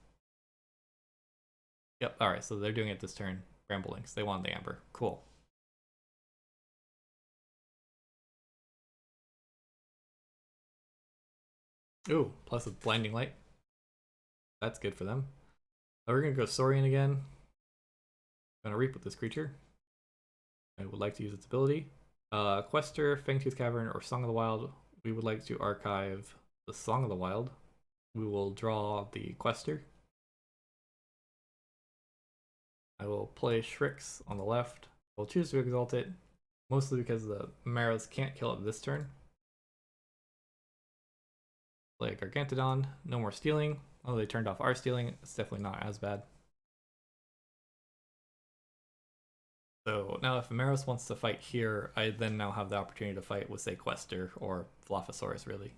Yep, alright, so they're doing it this turn. Bramblelynx, they want the amber. Cool. Ooh, plus a blinding light. That's good for them. We're gonna go Saurian again. Gonna reap with this creature. I would like to use its ability. Quester, Fangtooth Cavern, or Song of the Wild. We would like to archive the Song of the Wild. We will draw the Quester. I will play Shrix on the left. We'll choose to exalt it, mostly because the Marrows can't kill it this turn. Play Gargantodon, no more stealing. Oh, they turned off our stealing. It's definitely not as bad. So now if Maros wants to fight here, I then now have the opportunity to fight with, say, Quester or Flophosaurus, really.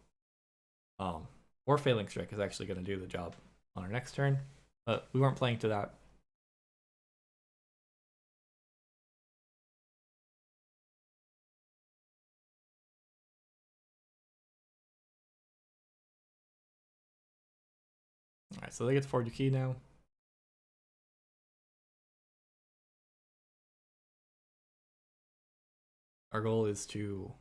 Or Failing Strike is actually going to do the job on our next turn, but we weren't playing to that. Alright, so they get to forge a key now. Our goal is to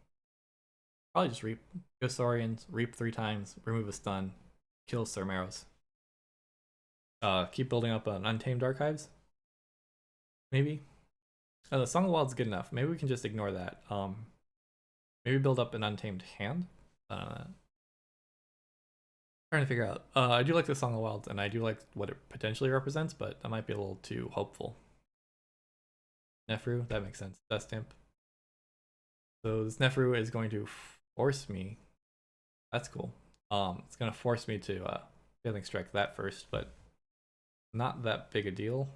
probably just reap. Go Saurians, reap 3 times, remove a stun, kill Sir Maros. Keep building up an Untamed Archives. Maybe. The Song of the Wild's good enough. Maybe we can just ignore that. Maybe build up an Untamed Hand. Trying to figure out. I do like the Song of the Wild, and I do like what it potentially represents, but that might be a little too hopeful. Nefru, that makes sense. Dust Imp. So this Nefru is going to force me. That's cool. It's going to force me to Failing Strike that first, but not that big a deal.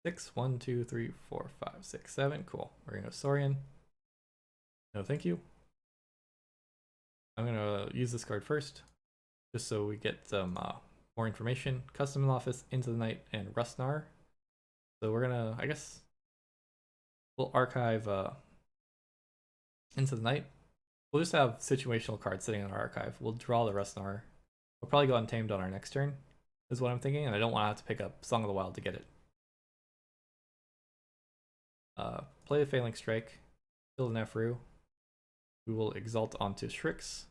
6, 1, 2, 3, 4, 5, 6, 7. Cool. We're going to go Saurian. No, thank you. I'm going to use this card first, just so we get some more information. Custom Office, Into the Night, and Rustnar. So we're going to, I guess, we'll archive Into the Night. We'll just have situational cards sitting in our archive. We'll draw the Rustnar. We'll probably go Untamed on our next turn, is what I'm thinking, and I don't want to have to pick up Song of the Wild to get it. Play the Failing Strike, kill the Nefru. We will exalt onto Shrix.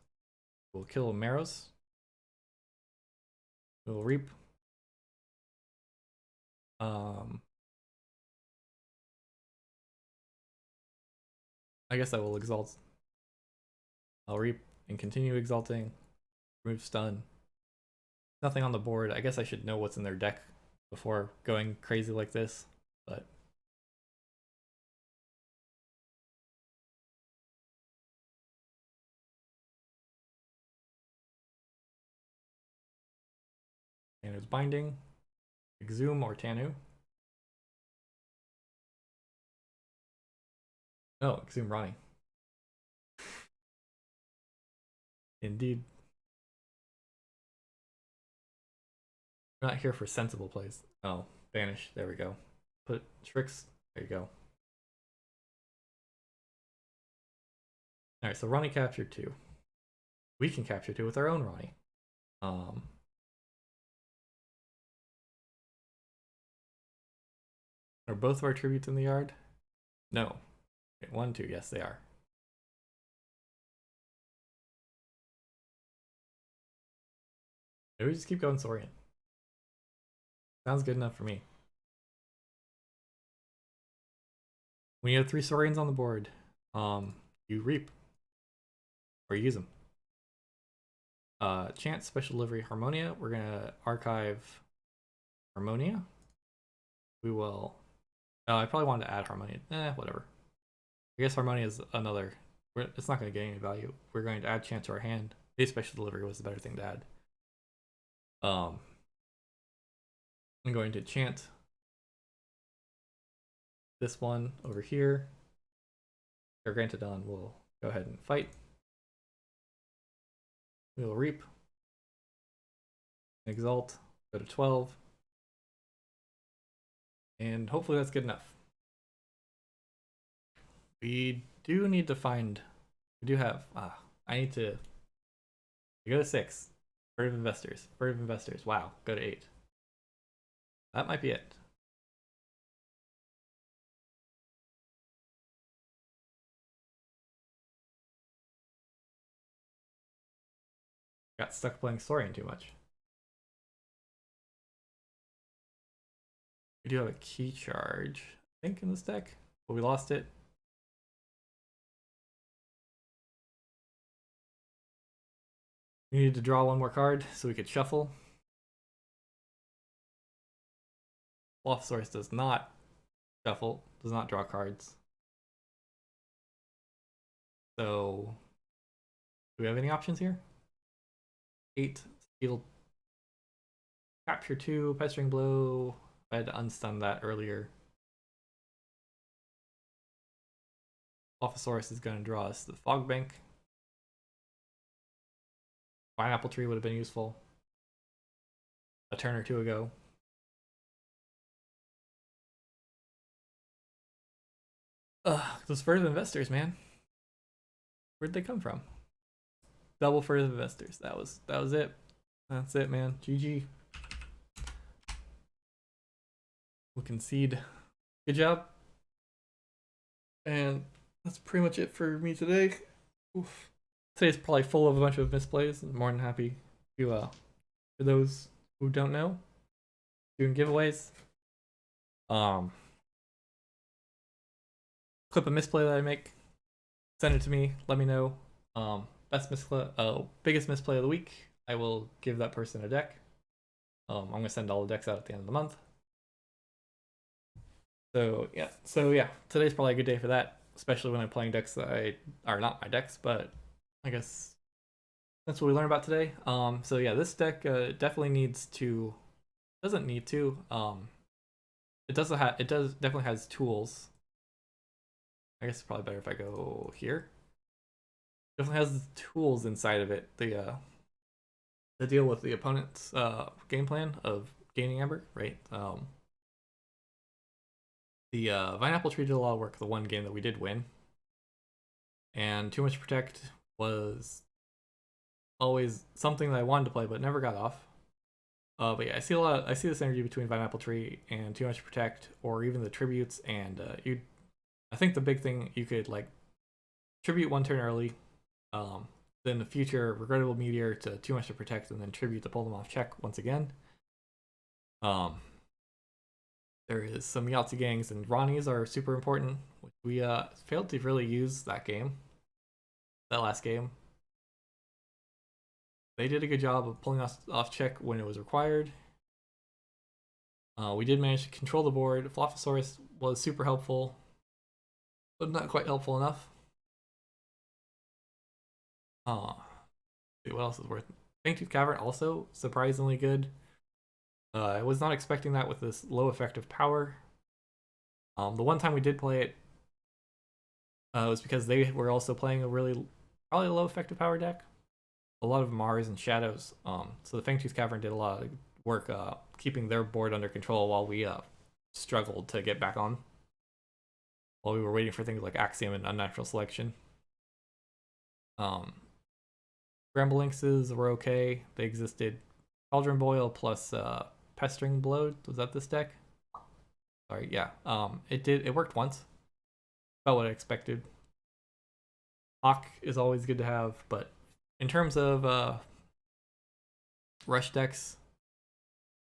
We'll kill Maros. We will reap. I guess I will exalt. I'll reap and continue exalting. Remove stun. Nothing on the board. I guess I should know what's in their deck before going crazy like this, but and there's Binding, Exhume or Tanu. Oh, Exhume Ronnie. Indeed. We're not here for sensible plays. Oh, Banish. There we go. Put Tricks. There you go. Alright, so Ronnie captured 2. We can capture 2 with our own Ronnie. Are both of our tributes in the yard? No. Okay, 1, 2. Yes, they are. Maybe we just keep going Saurian. Sounds good enough for me. When you have 3 Saurians on the board, you reap. Or you use them. Chance, Special Delivery, Harmonia. We're gonna archive Harmonia. We will... I probably wanted to add Harmonia. Whatever. I guess Harmonia is another... It's not going to get any value. We're going to add Chance to our hand. Maybe special delivery was the better thing to add. I'm going to chant this one over here. Gargantodon will go ahead and fight. We will reap. Exalt, go to 12. And hopefully that's good enough. We do need to find, we do have, I need to go to 6. Bird of Investors, Bird of Investors, wow, go to 8. That might be it. Got stuck playing Saurian too much. We do have a key charge, I think, in this deck, but we lost it. We needed to draw one more card so we could shuffle. Lophosaurus does not shuffle, does not draw cards. So, do we have any options here? 8, Steel, Capture 2, Pestering Blow. I had to unstun that earlier. Lophosaurus is going to draw us the Fog Bank. Pineapple Tree would have been useful a turn or two ago. Those furtive investors, man. Where'd they come from? Double furtive investors. That was it. That's it, man. GG. We'll concede. Good job. And that's pretty much it for me today. Oof. Today's probably full of a bunch of misplays. I'm more than happy to, for those who don't know, doing giveaways. Clip a misplay that I make, send it to me, let me know. Biggest misplay of the week, I will give that person a deck. I'm gonna send all the decks out at the end of the month. So yeah, today's probably a good day for that, especially when I'm playing decks that are not my decks, but I guess that's what we learned about today. So yeah, this deck definitely needs to, doesn't need to. It definitely has tools. I guess it's probably better if I go here. Definitely has tools inside of it. To deal with the opponent's game plan of gaining Amber, right? The Pineapple Tree did a lot of work the one game that we did win. And Too Much Protect was always something that I wanted to play but never got off. But yeah, I see this energy between Pineapple Tree and Too Much Protect, or even the tributes, and I think the big thing, you could like tribute one turn early, then the future Regrettable Meteor to Too Much to Protect, and then tribute to pull them off check once again. There is some Yahtzee gangs, and Ronnies are super important, which we failed to really use that last game. They did a good job of pulling us off check when it was required. We did manage to control the board. Dilophosaurus was super helpful, but not quite helpful enough. See what else is worth. Fangtooth Cavern also surprisingly good. I was not expecting that with this low effective power. The one time we did play it was because they were also playing a probably low effective power deck. A lot of Mars and Shadows. So the Fangtooth Cavern did a lot of work keeping their board under control while we struggled to get back on. While we were waiting for things like Axiom and Unnatural Selection. Gremlinxes were okay. They existed. Cauldron Boil plus Pestering Blow. Was that this deck? Sorry, yeah. It worked once. About what I expected. Hawk is always good to have, but in terms of rush decks,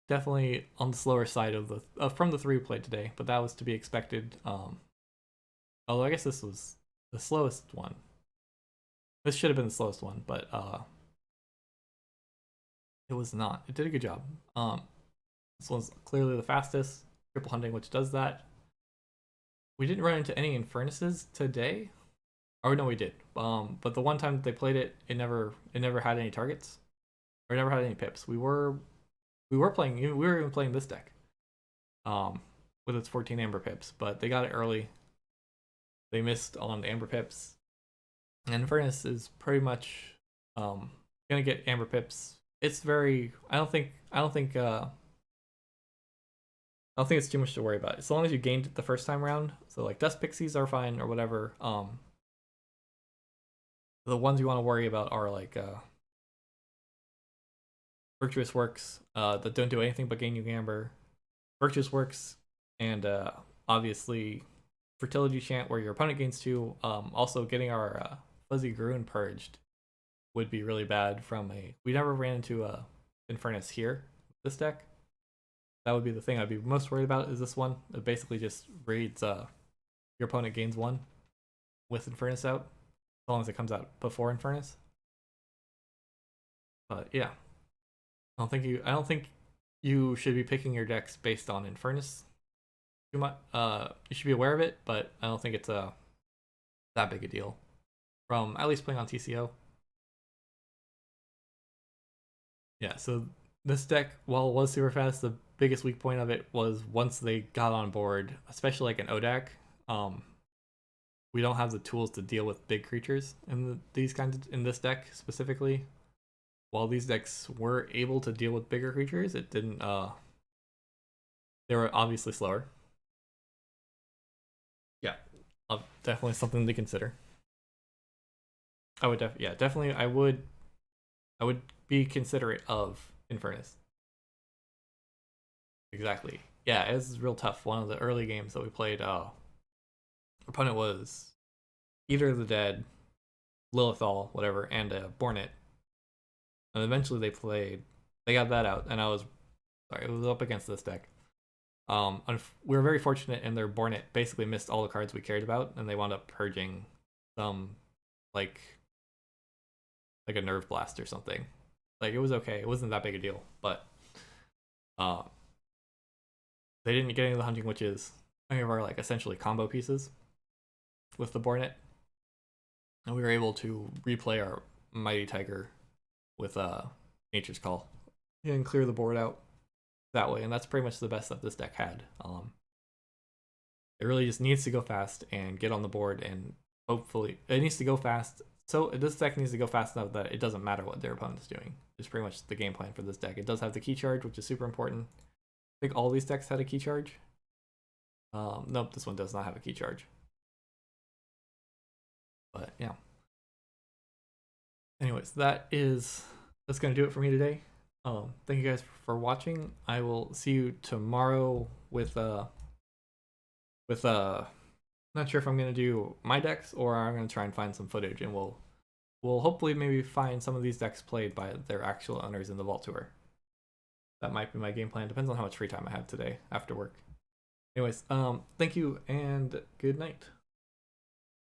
definitely on the slower side of the from the 3 we played today, but that was to be expected. Although I guess this was the slowest one. This should have been the slowest one, but it was not. It did a good job. This one's clearly the fastest. Triple Hunting, which does that. We didn't run into any Infernuses today. Oh no, we did. But the one time that they played it, it never had any targets or never had any pips. We were even playing this deck, um, with its 14 Amber pips, but they got it early. They missed on Amber pips, and Furnace is pretty much gonna get Amber pips. It's very. I don't think it's too much to worry about. As long as you gained it the first time around. So like Dust Pixies are fine or whatever. The ones you want to worry about are like Virtuous Works, that don't do anything but gain you Amber. Virtuous Works, and obviously Fertility Chant, where your opponent gains 2. Also, getting our Fuzzy Groon purged would be really bad from a. We never ran into Infernus here, this deck. That would be the thing I'd be most worried about, is this one. It basically just raids your opponent gains 1 with Infernus out, as long as it comes out before Infernus. But yeah. I don't think you should be picking your decks based on Infernus too much. You should be aware of it, but I don't think it's that big a deal. From at least playing on TCO. Yeah, so this deck, while it was super fast, the biggest weak point of it was once they got on board, especially like an ODAC, we don't have the tools to deal with big creatures in in this deck specifically. While these decks were able to deal with bigger creatures, it didn't. They were obviously slower. Yeah, definitely something to consider. I would definitely. I would be considerate of Infernus. Exactly. Yeah, it was real tough. One of the early games that we played, opponent was Eater of the Dead, Lilithal, whatever, and Bornet. And eventually they got that out, and it was up against this deck. We were very fortunate, and their Bornet basically missed all the cards we cared about, and they wound up purging some, like a Nerve Blast or something. Like, it was okay. It wasn't that big a deal, but they didn't get any of the Hunting Witches, any of our like essentially combo pieces with the Bornet, and we were able to replay our Mighty Tiger with Nature's Call and clear the board out that way, and that's pretty much the best that this deck had. It really just needs to go fast and get on the board, and hopefully it needs to go fast. So this deck needs to go fast enough that it doesn't matter what their opponent's doing. It's pretty much the game plan for this deck. It does have the key charge, which is super important. I think all these decks had a key charge. Nope, this one does not have a key charge. But yeah. Anyways, that's gonna do it for me today. Thank you guys for watching. I will see you tomorrow with not sure if I'm gonna do my decks or I'm gonna try and find some footage, and we'll hopefully maybe find some of these decks played by their actual owners in the Vault Tour. That might be my game plan. Depends on how much free time I have today after work. Anyways, thank you and good night.